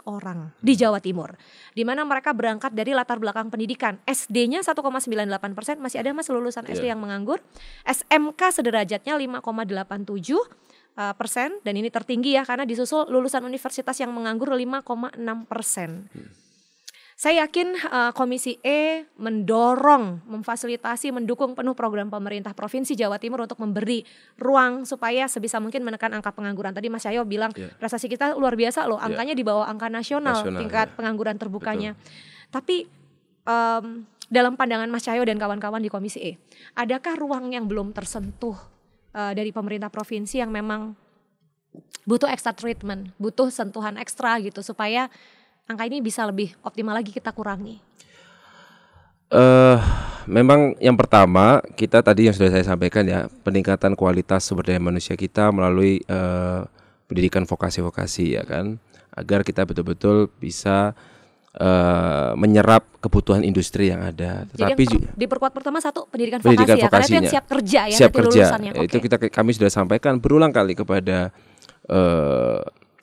orang di Jawa Timur. Di mana mereka berangkat dari latar belakang pendidikan. SD-nya 1,98%, masih ada Mas lulusan SD yang menganggur. SMK sederajatnya 5,87%, dan ini tertinggi ya karena disusul lulusan universitas yang menganggur 5,6%. Saya yakin Komisi E mendorong, memfasilitasi, mendukung penuh program pemerintah Provinsi Jawa Timur untuk memberi ruang supaya sebisa mungkin menekan angka pengangguran. Tadi Mas Cahyo bilang prestasi kita luar biasa loh, angkanya di bawah angka nasional tingkat pengangguran terbukanya. Betul. Tapi dalam pandangan Mas Cahyo dan kawan-kawan di Komisi E, adakah ruang yang belum tersentuh dari pemerintah provinsi yang memang butuh extra treatment, butuh sentuhan ekstra gitu supaya angka ini bisa lebih optimal lagi kita kurangi? Memang yang pertama kita tadi yang sudah saya sampaikan ya, peningkatan kualitas sumber daya manusia kita melalui pendidikan vokasi-vokasi ya kan, agar kita betul-betul bisa menyerap kebutuhan industri yang ada. Tetapi diperkuat pertama satu pendidikan vokasi ya, karena itu yang siap kerja ya, siap kerja. Lulusannya. Itu kami sudah sampaikan berulang kali kepada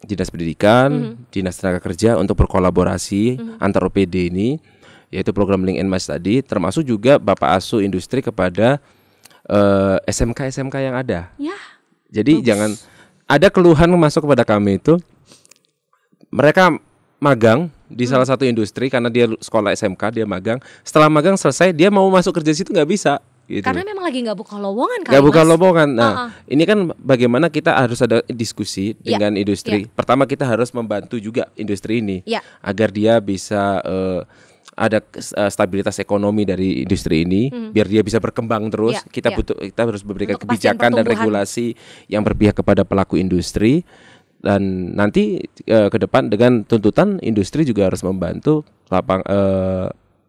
Dinas Pendidikan, Dinas Tenaga Kerja untuk berkolaborasi antar OPD ini, yaitu program Link and Match tadi, termasuk juga Bapak Asu Industri kepada SMK-SMK yang ada. Ya. Jadi jangan ada keluhan masuk kepada kami itu, mereka magang di salah satu industri karena dia sekolah SMK, dia magang. Setelah magang selesai, dia mau masuk kerja situ nggak bisa. Gitu. Karena memang lagi nggak buka lowongan kan? Nggak buka lowongan. Nah, ini kan bagaimana kita harus ada diskusi dengan industri. Pertama kita harus membantu juga industri ini agar dia bisa ada stabilitas ekonomi dari industri ini, biar dia bisa berkembang terus. Kita harus memberikan kebijakan dan regulasi yang berpihak kepada pelaku industri. Dan nanti ke depan dengan tuntutan industri juga harus membantu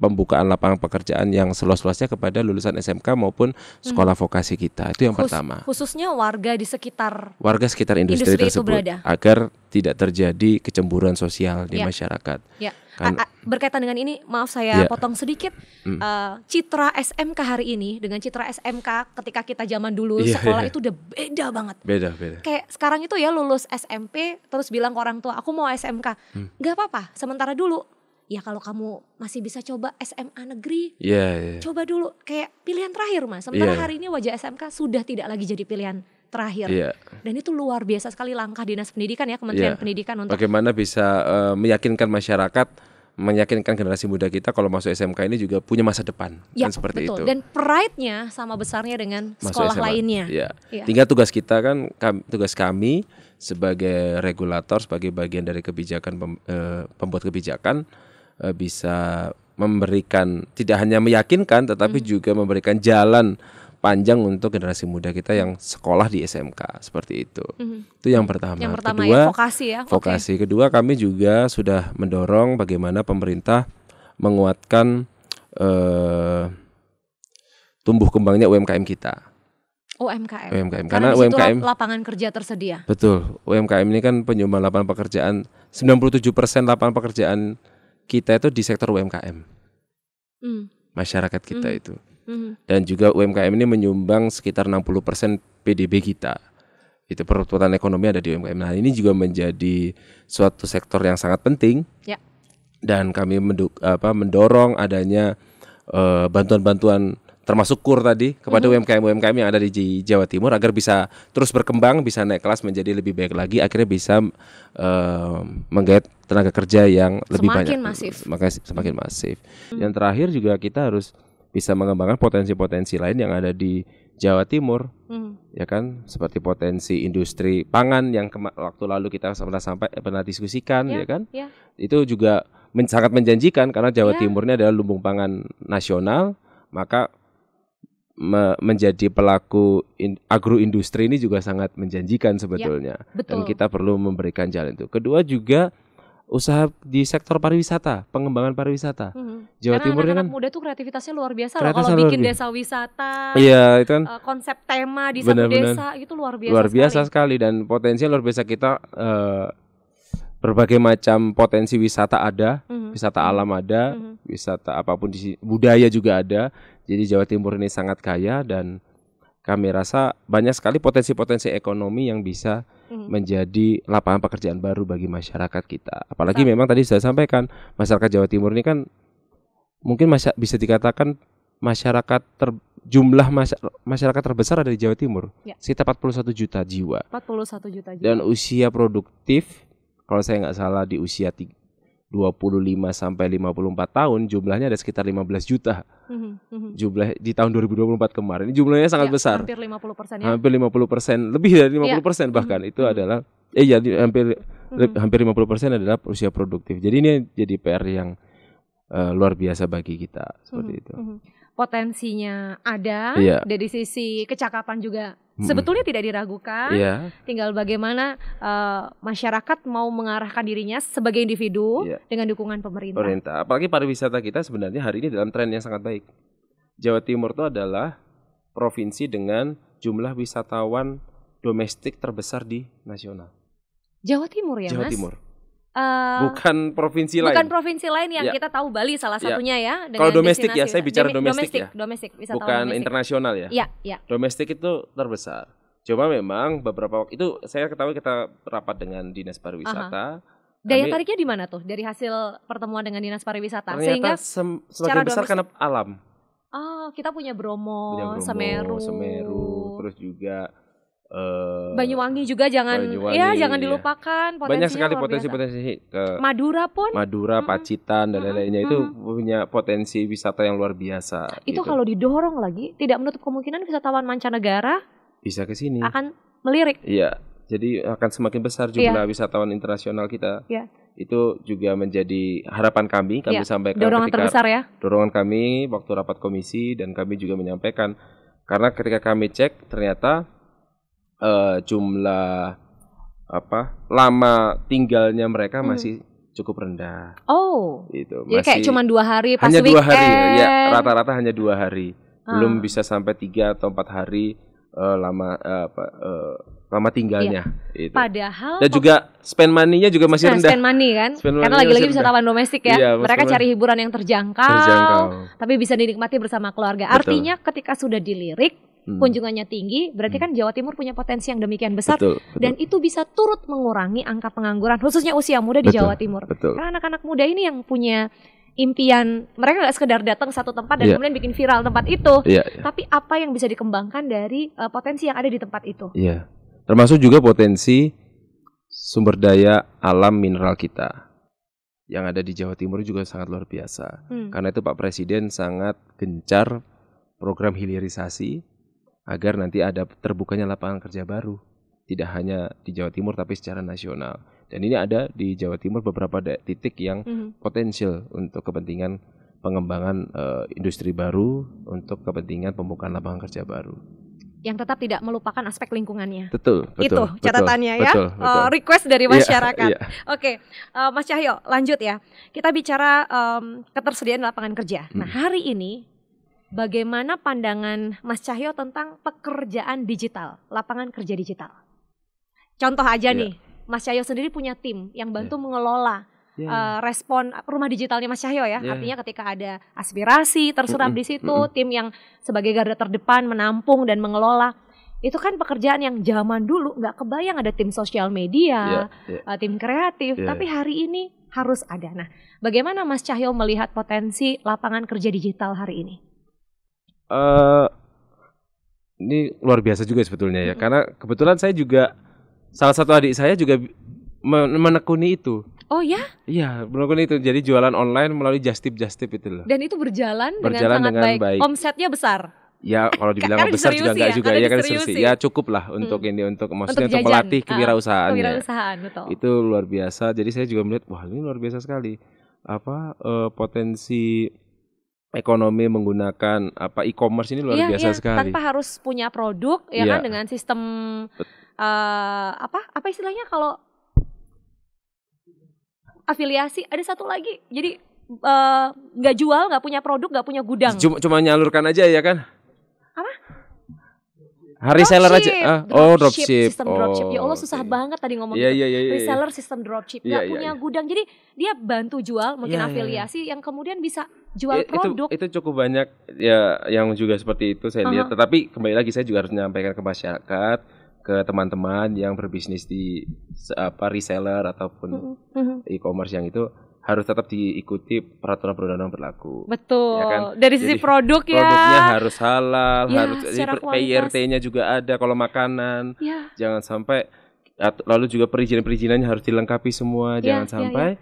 pembukaan lapangan pekerjaan yang seluas-luasnya kepada lulusan SMK maupun sekolah vokasi kita. Itu yang pertama. Khususnya warga sekitar industri tersebut agar tidak terjadi kecemburuan sosial di masyarakat. Ya. Berkaitan dengan ini, maaf saya potong sedikit. Citra SMK hari ini dengan citra SMK ketika kita zaman dulu sekolah itu udah beda banget. Beda. Kayak sekarang itu ya lulus SMP terus bilang ke orang tua, aku mau SMK. Gak apa-apa, sementara dulu ya kalau kamu masih bisa coba SMA negeri, coba dulu kayak pilihan terakhir Mas. Sementara hari ini wajah SMK sudah tidak lagi jadi pilihan terakhir. Dan itu luar biasa sekali langkah Dinas Pendidikan ya, Kementerian Pendidikan untuk bagaimana bisa meyakinkan masyarakat, meyakinkan generasi muda kita kalau masuk SMK ini juga punya masa depan. Kan seperti itu. Dan pride-nya sama besarnya dengan sekolah lainnya. Tinggal tugas kita kan, tugas kami sebagai regulator, sebagai bagian dari kebijakan pembuat kebijakan, bisa memberikan, tidak hanya meyakinkan tetapi juga memberikan jalan panjang untuk generasi muda kita yang sekolah di SMK seperti itu. Itu yang pertama. Kedua, vokasi ya. Vokasi. Kedua, kami juga sudah mendorong bagaimana pemerintah menguatkan tumbuh kembangnya UMKM kita. UMKM. Karena UMKM lapangan kerja tersedia. Betul. UMKM ini kan penyumbang lapangan pekerjaan, 97% lapangan pekerjaan kita itu di sektor UMKM. Masyarakat kita itu. Dan juga UMKM ini menyumbang sekitar 60% PDB kita. Itu perputaran ekonomi ada di UMKM. Nah, ini juga menjadi suatu sektor yang sangat penting. Ya. Dan kami mendorong adanya bantuan-bantuan termasuk KUR tadi kepada UMKM yang ada di Jawa Timur agar bisa terus berkembang, bisa naik kelas menjadi lebih baik lagi, akhirnya bisa menggait tenaga kerja yang lebih banyak. Semakin masif. Yang terakhir juga kita harus bisa mengembangkan potensi-potensi lain yang ada di Jawa Timur, ya kan, seperti potensi industri pangan yang waktu lalu kita pernah diskusikan, ya kan, itu juga sangat menjanjikan karena Jawa Timur ini adalah lumbung pangan nasional, maka menjadi pelaku agroindustri ini juga sangat menjanjikan sebetulnya, dan kita perlu memberikan jalan itu. Kedua juga usaha di sektor pariwisata, pengembangan pariwisata. Jawa Timur ini kan muda tuh kreativitasnya luar biasa loh. Kalau bikin desa wisata, iya, itu kan konsep tema di satu desa itu luar biasa sekali. Dan potensinya luar biasa. Kita berbagai macam potensi wisata ada, wisata alam ada, wisata apapun budaya juga ada. Jadi Jawa Timur ini sangat kaya dan kami rasa banyak sekali potensi-potensi ekonomi yang bisa menjadi lapangan pekerjaan baru bagi masyarakat kita. Apalagi memang tadi saya sampaikan, masyarakat Jawa Timur ini kan mungkin bisa dikatakan jumlah masyarakat terbesar ada di Jawa Timur. Sekitar 41 juta jiwa. 41 juta jiwa. Dan usia produktif, kalau saya nggak salah di usia 25 sampai 54 tahun jumlahnya ada sekitar 15 juta. Jumlah di tahun 2024 kemarin jumlahnya sangat besar. Hampir 50% ya. Hampir 50%, lebih dari 50% bahkan itu adalah hampir 50% adalah usia produktif. Jadi ini jadi PR yang luar biasa bagi kita seperti itu. Potensinya ada, dari sisi kecakapan juga sebetulnya tidak diragukan. Tinggal bagaimana masyarakat mau mengarahkan dirinya sebagai individu dengan dukungan pemerintah. Apalagi pariwisata kita sebenarnya hari ini dalam tren yang sangat baik. Jawa Timur itu adalah provinsi dengan jumlah wisatawan domestik terbesar di nasional. Jawa Timur ya, Jawa Mas? Timur. Bukan provinsi lain. Bukan provinsi lain yang kita tahu, Bali salah satunya ya. Kalau domestik ya, saya bicara domestik ya. Domestik, bukan internasional ya. Domestik itu terbesar. Coba memang beberapa waktu itu saya ketahui kita rapat dengan Dinas Pariwisata. Daya tariknya di mana tuh dari hasil pertemuan dengan Dinas Pariwisata? Ternyata sebagian besar karena alam. Kita punya Bromo, Semeru, terus juga Banyuwangi juga jangan dilupakan. Banyak sekali potensi-potensi Madura, Pacitan dan lain-lainnya itu punya potensi wisata yang luar biasa. Itu kalau didorong lagi tidak menutup kemungkinan wisatawan mancanegara bisa ke sini. Akan melirik. Iya, jadi akan semakin besar jumlah wisatawan internasional kita. Itu juga menjadi harapan kami sampaikan dorongan kami waktu rapat komisi, dan kami juga menyampaikan karena ketika kami cek ternyata jumlah lama tinggalnya mereka masih cukup rendah. Itu jadi kayak cuma 2 hari pas hanya weekend. 2 hari ya, rata-rata hanya 2 hari. Belum bisa sampai 3 atau 4 hari lama tinggalnya. Itu. Padahal dan juga spend money-nya juga masih rendah. Spend money kan, karena lagi-lagi wisatawan domestik ya. Mereka cari hiburan yang terjangkau, tapi bisa dinikmati bersama keluarga. Betul. Artinya ketika sudah dilirik kunjungannya tinggi, berarti kan Jawa Timur punya potensi yang demikian besar. Betul. Dan itu bisa turut mengurangi angka pengangguran khususnya usia muda di Jawa Timur. Karena anak-anak muda ini yang punya impian, mereka nggak sekedar datang satu tempat dan kemudian bikin viral tempat itu, tapi apa yang bisa dikembangkan dari potensi yang ada di tempat itu. Termasuk juga potensi sumber daya alam mineral kita yang ada di Jawa Timur juga sangat luar biasa. Karena itu Pak Presiden sangat gencar program hilirisasi agar nanti ada terbukanya lapangan kerja baru, tidak hanya di Jawa Timur tapi secara nasional. Dan ini ada di Jawa Timur beberapa titik yang potensial untuk kepentingan pengembangan industri baru, untuk kepentingan pembukaan lapangan kerja baru. Yang tetap tidak melupakan aspek lingkungannya. Betul. Itu catatannya ya. Betul. Request dari masyarakat. Oke, Mas Cahyo, lanjut ya. Kita bicara ketersediaan lapangan kerja. Nah, hari ini bagaimana pandangan Mas Cahyo tentang pekerjaan digital, lapangan kerja digital? Contoh aja nih, Mas Cahyo sendiri punya tim yang bantu mengelola respon rumah digitalnya Mas Cahyo ya. Artinya ketika ada aspirasi terserap di situ, tim yang sebagai garda terdepan menampung dan mengelola. Itu kan pekerjaan yang zaman dulu nggak kebayang ada tim sosial media, tim kreatif, tapi hari ini harus ada. Nah, bagaimana Mas Cahyo melihat potensi lapangan kerja digital hari ini? Ini luar biasa juga sebetulnya ya, karena kebetulan saya juga, salah satu adik saya juga menekuni itu. Oh ya? Iya, menekuni itu. Jadi jualan online melalui Just Tip itu loh. Dan itu berjalan dengan sangat baik. Omsetnya besar. Ya kalau dibilang besar juga enggak juga ya kan serius. Ya cukup lah untuk ini untuk maksudnya untuk melatih kewirausahaan. Betul. Itu luar biasa. Jadi saya juga melihat wah ini luar biasa sekali. Potensi ekonomi menggunakan e-commerce ini luar biasa sekali. Tanpa harus punya produk ya kan dengan sistem apa istilahnya kalau afiliasi ada satu lagi. Jadi nggak jual, nggak punya produk, nggak punya gudang. Cuma nyalurkan aja ya kan? Apa? Reseller aja. Dropship. Sistem dropship. Ya Allah susah banget tadi ngomong gitu. Reseller sistem dropship. Gak punya gudang. Jadi dia bantu jual mungkin afiliasi yang kemudian bisa jual produk. Itu cukup banyak ya yang juga seperti itu saya lihat. Tetapi kembali lagi saya juga harus menyampaikan ke masyarakat, ke teman-teman yang berbisnis di reseller ataupun e-commerce yang itu harus tetap diikuti peraturan perundang-undangan berlaku. Betul. Ya kan? Dari sisi produk ya. Produknya harus halal, harus PIRT-nya juga ada kalau makanan. Jangan sampai lalu juga perizinan-perizinannya harus dilengkapi semua. Jangan sampai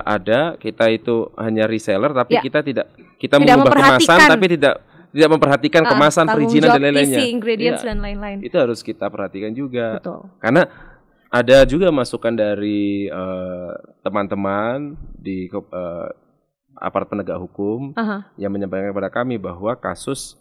ada kita itu hanya reseller tapi kita tidak mengubah kemasan tapi tidak memperhatikan kemasan, perizinan dan lain-lainnya. Isi ingredients dan lain-lain. Itu harus kita perhatikan juga. Betul. Karena ada juga masukan dari teman-teman di aparat penegak hukum yang menyampaikan kepada kami bahwa kasus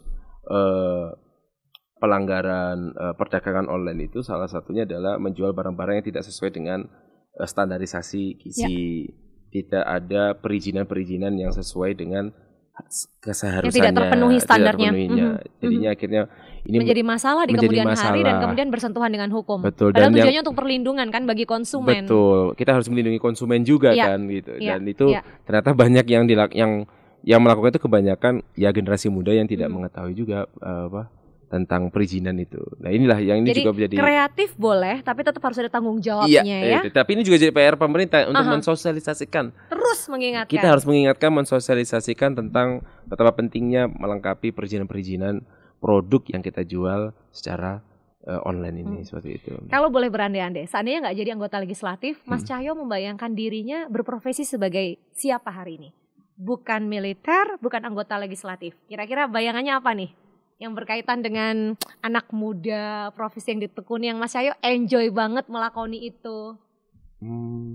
pelanggaran perdagangan online itu salah satunya adalah menjual barang-barang yang tidak sesuai dengan standarisasi gizi. Tidak ada perizinan-perizinan yang sesuai dengan keseharusannya, yang tidak terpenuhi standarnya. Jadinya akhirnya ini menjadi masalah di kemudian hari dan kemudian bersentuhan dengan hukum. Betul. Padahal tujuannya untuk perlindungan kan bagi konsumen. Betul. Kita harus melindungi konsumen juga kan gitu. Dan itu ternyata banyak yang melakukan itu kebanyakan ya generasi muda yang tidak mengetahui juga tentang perizinan itu. Nah inilah yang ini jadi, juga menjadi kreatif boleh, tapi tetap harus ada tanggung jawabnya ya. Tapi ini juga jadi PR pemerintah untuk mensosialisasikan. Terus mengingatkan. Kita harus mengingatkan, mensosialisasikan tentang betapa pentingnya melengkapi perizinan-perizinan produk yang kita jual secara online ini seperti itu. Kalau boleh berandai-andai, seandainya nggak jadi anggota legislatif, Mas Cahyo membayangkan dirinya berprofesi sebagai siapa hari ini? Bukan militer, bukan anggota legislatif. Kira-kira bayangannya apa nih? Yang berkaitan dengan anak muda, profesi yang ditekuni yang Mas Cahyo enjoy banget melakoni itu.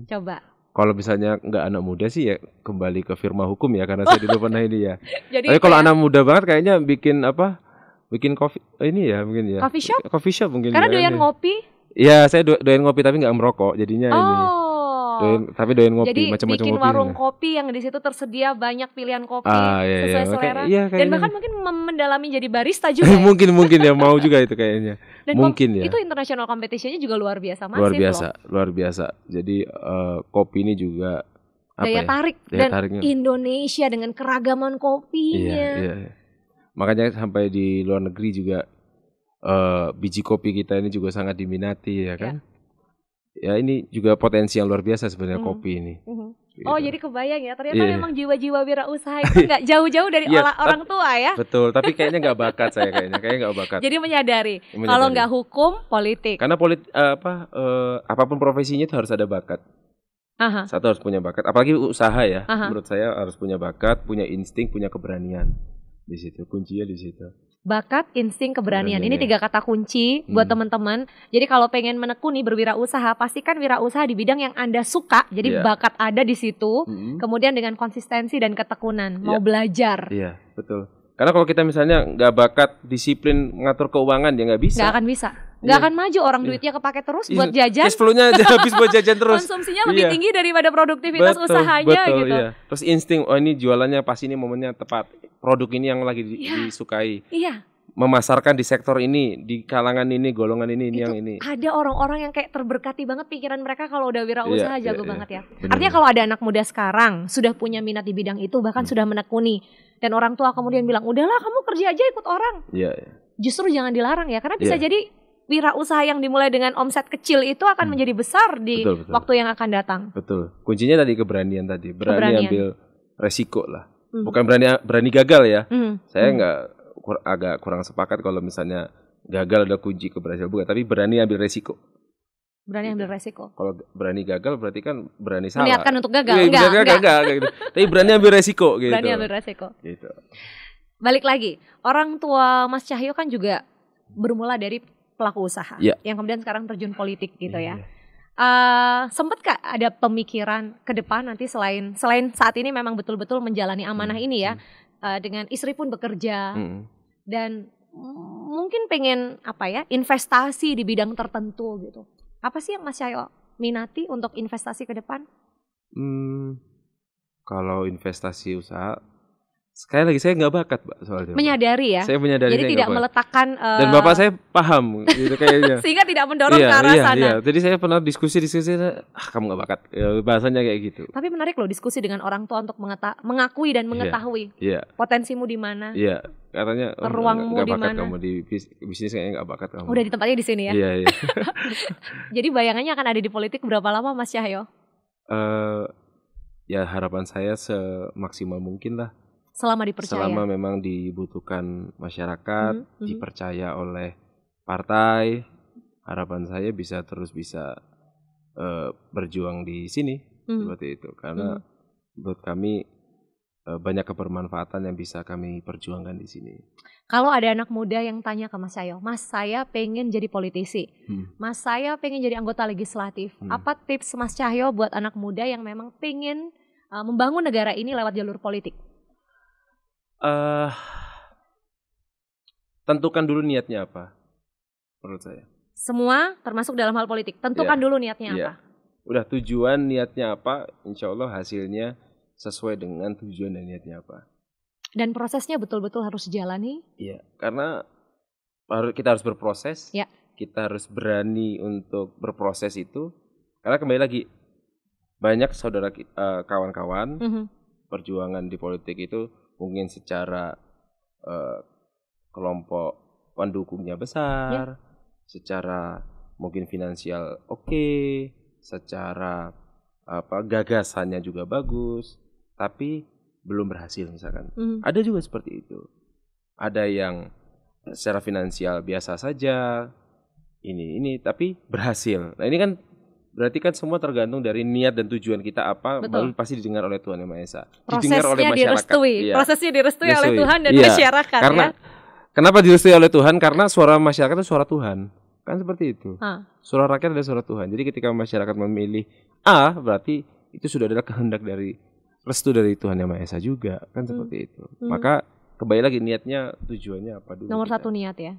Coba. Kalau misalnya nggak anak muda sih ya kembali ke firma hukum ya karena saya dulu pernah ini ya. Tapi kalau anak muda banget kayaknya bikin coffee ini ya mungkin ya. Coffee shop mungkin. Karena doyan ngopi. Iya saya doyan ngopi tapi nggak merokok jadinya ini. Doyan ngopi, macam-macam ngopi. Jadi bikin warung kopi yang di situ tersedia banyak pilihan kopi sesuai selera. Dan bahkan mungkin mendalami jadi barista juga. mungkin ya mau juga itu kayaknya. Dan mungkin ya. Itu international competition-nya juga luar biasa masif luar biasa. Jadi kopi ini juga daya tarik dan Indonesia dengan keragaman kopinya. Iya. Makanya sampai di luar negeri juga biji kopi kita ini juga sangat diminati ya kan. Ya ini juga potensi yang luar biasa sebenarnya kopi ini. Gitu. Oh jadi kebayang ya ternyata memang jiwa-jiwa wirausaha itu nggak jauh-jauh dari orang tua ya. Betul, tapi kayaknya nggak bakat saya kayaknya nggak bakat. Jadi menyadari kalau nggak hukum politik. Karena apapun profesinya itu harus ada bakat. Satu harus punya bakat, apalagi usaha ya. Menurut saya harus punya bakat, punya insting, punya keberanian di situ. Kuncinya di situ. Bakat, insting, keberanian. Ini 3 kata kunci buat teman-teman. Jadi kalau pengen menekuni berwirausaha, pastikan wirausaha di bidang yang Anda suka. Jadi bakat ada di situ. Kemudian dengan konsistensi dan ketekunan, mau belajar. Iya, betul. Karena kalau kita misalnya nggak bakat disiplin mengatur keuangan, ya nggak bisa. Nggak akan bisa. Nggak akan maju, orang duitnya kepake terus buat jajan. Cash flow-nya aja habis buat jajan terus. Konsumsinya lebih tinggi daripada produktivitas usahanya gitu. Iya. Terus insting, ini jualannya pas ini momennya tepat. Produk ini yang lagi disukai. Iya. memasarkan di sektor ini, di kalangan ini, golongan ini yang ini. Ada orang-orang yang kayak terberkati banget pikiran mereka kalau udah wirausaha, jago banget ya. Bener. Artinya kalau ada anak muda sekarang sudah punya minat di bidang itu, bahkan sudah menekuni, dan orang tua kemudian bilang, udahlah kamu kerja aja ikut orang. Justru jangan dilarang ya, karena bisa jadi wirausaha yang dimulai dengan omset kecil itu akan menjadi besar di waktu yang akan datang. Betul. Kuncinya tadi keberanian tadi, berani ambil resiko lah. Bukan berani gagal ya. Saya agak kurang sepakat kalau misalnya gagal ada kunci keberhasilan, bukan, tapi berani ambil resiko. Berani ambil resiko. Kalau berani gagal berarti kan berani salah. Meniatkan untuk gagal. Enggak. Gitu. Tapi berani ambil resiko gitu. Berani ambil resiko. Gitu. Balik lagi, orang tua Mas Cahyo kan juga bermula dari pelaku usaha yang kemudian sekarang terjun politik gitu ya. Sempet gak ada pemikiran ke depan nanti selain saat ini memang betul-betul menjalani amanah ini ya, dengan istri pun bekerja dan mungkin pengen investasi di bidang tertentu gitu. Apa sih yang Mas Cahyo minati untuk investasi ke depan? Kalau investasi usaha, sekali lagi saya nggak bakat, Mbak, soalnya. Menyadari ya. Saya menyadari. Jadi tidak meletakkan. Dan bapak saya paham, gitu kayaknya. Sehingga tidak mendorong ke arah sana. Iya. Jadi saya pernah diskusi, kamu nggak bakat. Bahasanya kayak gitu. Tapi menarik loh diskusi dengan orang tua untuk mengakui dan mengetahui potensimu di mana. Iya. Katanya ruangmu nggak di bakat mana. Kamu di bisnis kayaknya nggak bakat kamu. Udah ditempatnya di sini ya. Iya. Jadi bayangannya akan ada di politik berapa lama, Mas Cahyo? Ya harapan saya semaksimal mungkin lah. Selama dipercaya. Selama memang dibutuhkan masyarakat, dipercaya oleh partai, harapan saya bisa berjuang di sini seperti itu. Karena menurut kami banyak kebermanfaatan yang bisa kami perjuangkan di sini. Kalau ada anak muda yang tanya ke Mas Cahyo, Mas saya pengen jadi politisi, Mas saya pengen jadi anggota legislatif, apa tips Mas Cahyo buat anak muda yang memang pengen membangun negara ini lewat jalur politik? Tentukan dulu niatnya apa, menurut saya. Semua termasuk dalam hal politik. Tentukan dulu niatnya apa. Udah tujuan niatnya apa, insya Allah hasilnya sesuai dengan tujuan dan niatnya apa. Dan prosesnya betul-betul harus dijalani. Iya, karena kita harus berproses. Ya. Kita harus berani untuk berproses itu. Karena kembali lagi, banyak saudara kawan-kawan perjuangan di politik itu mungkin secara kelompok pendukungnya besar, secara mungkin finansial secara gagasannya juga bagus, tapi belum berhasil misalkan. Ada juga seperti itu. Ada yang secara finansial biasa saja, ini tapi berhasil. Nah ini kan berarti kan semua tergantung dari niat dan tujuan kita apa. Betul. Baru pasti didengar oleh Tuhan Yang Maha Esa. Didengar oleh masyarakat. Prosesnya direstui oleh Tuhan dan masyarakat. Karena kenapa direstui oleh Tuhan? Karena suara masyarakat itu suara Tuhan. Kan seperti itu. Suara rakyat adalah suara Tuhan. Jadi ketika masyarakat memilih A, berarti itu sudah adalah kehendak dari restu dari Tuhan Yang Maha Esa juga. Kan seperti itu. Maka kembali lagi niatnya, tujuannya apa dulu. Nomor satu niat ya.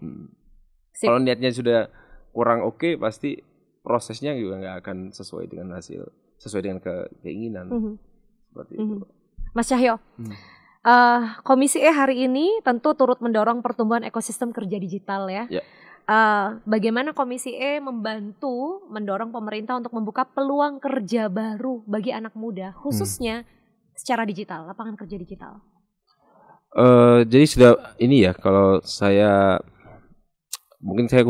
Kalau niatnya sudah kurang pasti prosesnya juga nggak akan sesuai dengan hasil, sesuai dengan keinginan. Seperti itu. Mas Cahyo, Komisi E hari ini tentu turut mendorong pertumbuhan ekosistem kerja digital ya. Bagaimana Komisi E membantu mendorong pemerintah untuk membuka peluang kerja baru bagi anak muda, khususnya secara digital, lapangan kerja digital? Jadi sudah ini ya, kalau saya mungkin saya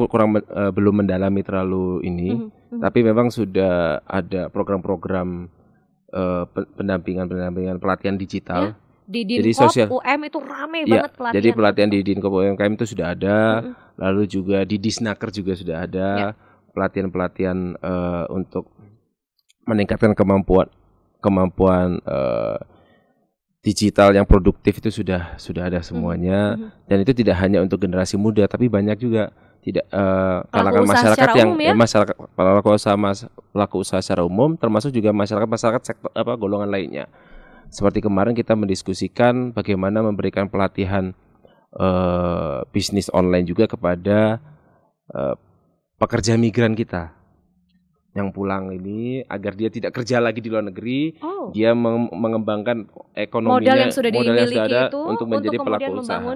belum mendalami terlalu ini, tapi memang sudah ada program-program pendampingan pelatihan digital. Di Dinkop UM itu rame banget pelatihan. Jadi pelatihan di Dinkop UMKM itu sudah ada, lalu juga di Disnaker juga sudah ada pelatihan-pelatihan untuk meningkatkan kemampuan digital yang produktif itu sudah ada semuanya. Dan itu tidak hanya untuk generasi muda, tapi banyak juga kalangan masyarakat yang masyarakat pelaku usaha secara umum, termasuk juga masyarakat sektor golongan lainnya. Seperti kemarin kita mendiskusikan bagaimana memberikan pelatihan bisnis online juga kepada pekerja migran kita yang pulang ini, agar dia tidak kerja lagi di luar negeri, dia mengembangkan ekonominya, modal yang sudah dimiliki ada itu untuk menjadi pelaku usaha,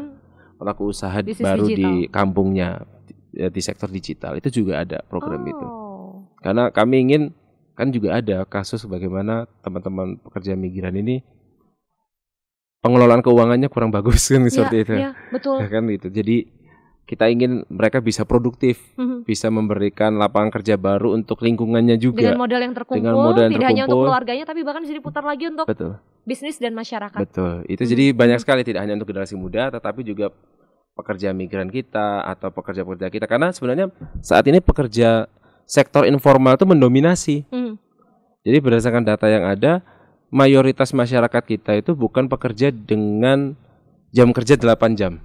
pelaku usaha bisnis baru digital di kampungnya di sektor digital. Itu juga ada program itu. Karena kami ingin, kan juga ada kasus bagaimana teman-teman pekerja migran ini pengelolaan keuangannya kurang bagus kan seperti itu. Iya, betul. Kan gitu. Jadi kita ingin mereka bisa produktif, bisa memberikan lapangan kerja baru untuk lingkungannya juga. Dengan modal yang terkumpul, tidak hanya untuk keluarganya, tapi bahkan bisa diputar lagi untuk bisnis dan masyarakat. Betul, itu jadi banyak sekali, tidak hanya untuk generasi muda, tetapi juga pekerja migran kita atau pekerja-pekerja kita. Karena sebenarnya saat ini pekerja sektor informal itu mendominasi. Jadi berdasarkan data yang ada, mayoritas masyarakat kita itu bukan pekerja dengan jam kerja 8 jam.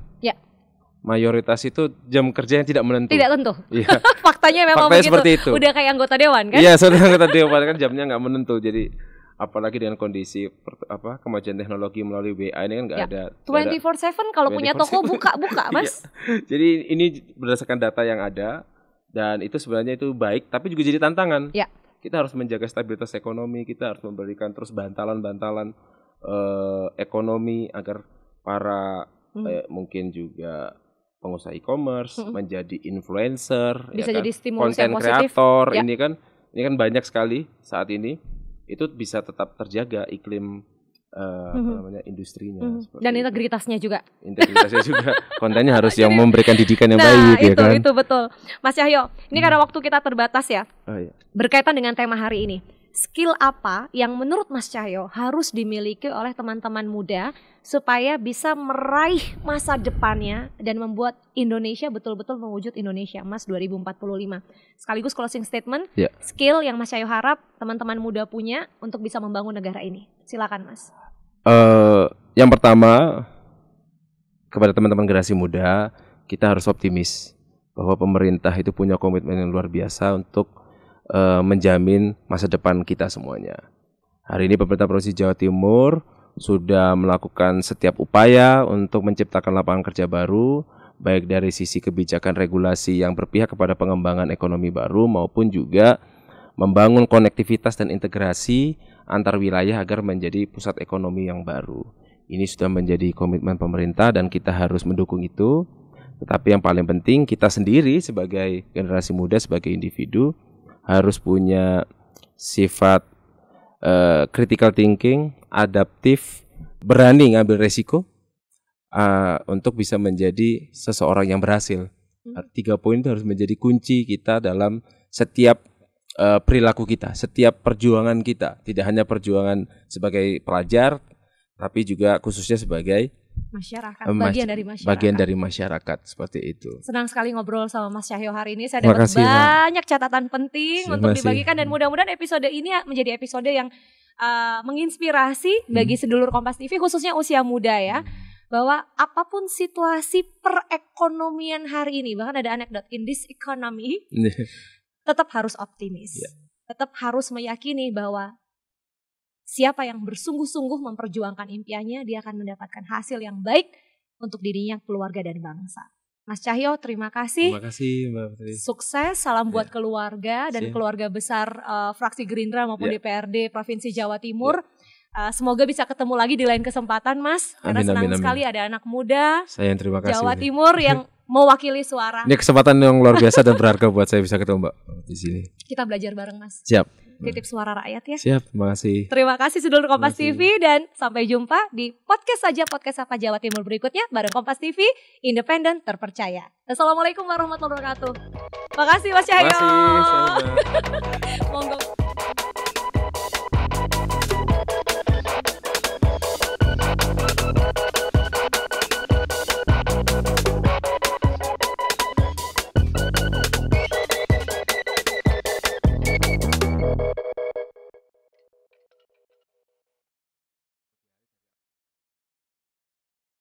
Mayoritas itu jam kerja yang tidak menentu. Tidak tentu. Iya. Faktanya memang begitu. Seperti itu. Udah kayak anggota dewan kan? Iya, sudah anggota dewan kan jamnya nggak menentu. Jadi apalagi dengan kondisi kemajuan teknologi melalui WA ini kan nggak ada. 24/7 kalau punya toko buka Mas. Jadi ini berdasarkan data yang ada dan itu sebenarnya itu baik, tapi juga jadi tantangan. Ya. Kita harus menjaga stabilitas ekonomi, kita harus memberikan terus bantalan-bantalan ekonomi agar para mungkin juga pengusaha e-commerce menjadi influencer, bisa ya kan? Jadi stimulus konten kreator ya. Ini kan banyak sekali saat ini itu bisa tetap terjaga iklim industrinya dan integritasnya juga. Kontennya harus yang memberikan didikan yang baik ya kan. Itu betul. Mas Cahyo, ini karena waktu kita terbatas ya. Iya. Berkaitan dengan tema hari ini. Skill apa yang menurut Mas Cahyo harus dimiliki oleh teman-teman muda supaya bisa meraih masa depannya dan membuat Indonesia betul-betul mewujud Indonesia Emas 2045. Sekaligus closing statement, skill yang Mas Cahyo harap teman-teman muda punya untuk bisa membangun negara ini. Silakan Mas. Yang pertama, kepada teman-teman generasi muda, kita harus optimis bahwa pemerintah itu punya komitmen yang luar biasa untuk menjamin masa depan kita semuanya. Hari ini pemerintah Provinsi Jawa Timur sudah melakukan setiap upaya untuk menciptakan lapangan kerja baru, baik dari sisi kebijakan regulasi yang berpihak kepada pengembangan ekonomi baru maupun juga membangun konektivitas dan integrasi antar wilayah agar menjadi pusat ekonomi yang baru. Ini sudah menjadi komitmen pemerintah dan kita harus mendukung itu. Tetapi yang paling penting kita sendiri sebagai generasi muda, sebagai individu harus punya sifat critical thinking, adaptif, berani ngambil resiko untuk bisa menjadi seseorang yang berhasil. 3 poin itu harus menjadi kunci kita dalam setiap perilaku kita, setiap perjuangan kita. Tidak hanya perjuangan sebagai pelajar, tapi juga khususnya sebagai masyarakat, bagian dari masyarakat seperti itu. Senang sekali ngobrol sama Mas Cahyo hari ini. Saya dapat banyak catatan penting untuk dibagikan dan mudah-mudahan episode ini menjadi episode yang menginspirasi bagi sedulur Kompas TV khususnya usia muda ya. Bahwa apapun situasi perekonomian hari ini, bahkan ada anekdot in this economy, tetap harus optimis. Tetap harus meyakini bahwa siapa yang bersungguh-sungguh memperjuangkan impiannya, dia akan mendapatkan hasil yang baik untuk dirinya, keluarga, dan bangsa. Mas Cahyo, terima kasih. Terima kasih Mbak Putri. Sukses, salam buat keluarga dan keluarga besar fraksi Gerindra maupun DPRD Provinsi Jawa Timur. Semoga bisa ketemu lagi di lain kesempatan Mas. Karena senang sekali ada anak muda terima kasih, Jawa Timur yang mewakili suara. Ini kesempatan yang luar biasa dan berharga buat saya bisa ketemu Mbak di sini. Kita belajar bareng Mas. Siap. Titip suara rakyat ya. Siap, terima kasih. Terima kasih sedulur Kompas TV dan sampai jumpa di podcast apa Jawa Timur berikutnya bareng Kompas TV, independen terpercaya. Assalamualaikum warahmatullahi wabarakatuh. Makasih Mas Cahyo. Terima kasih.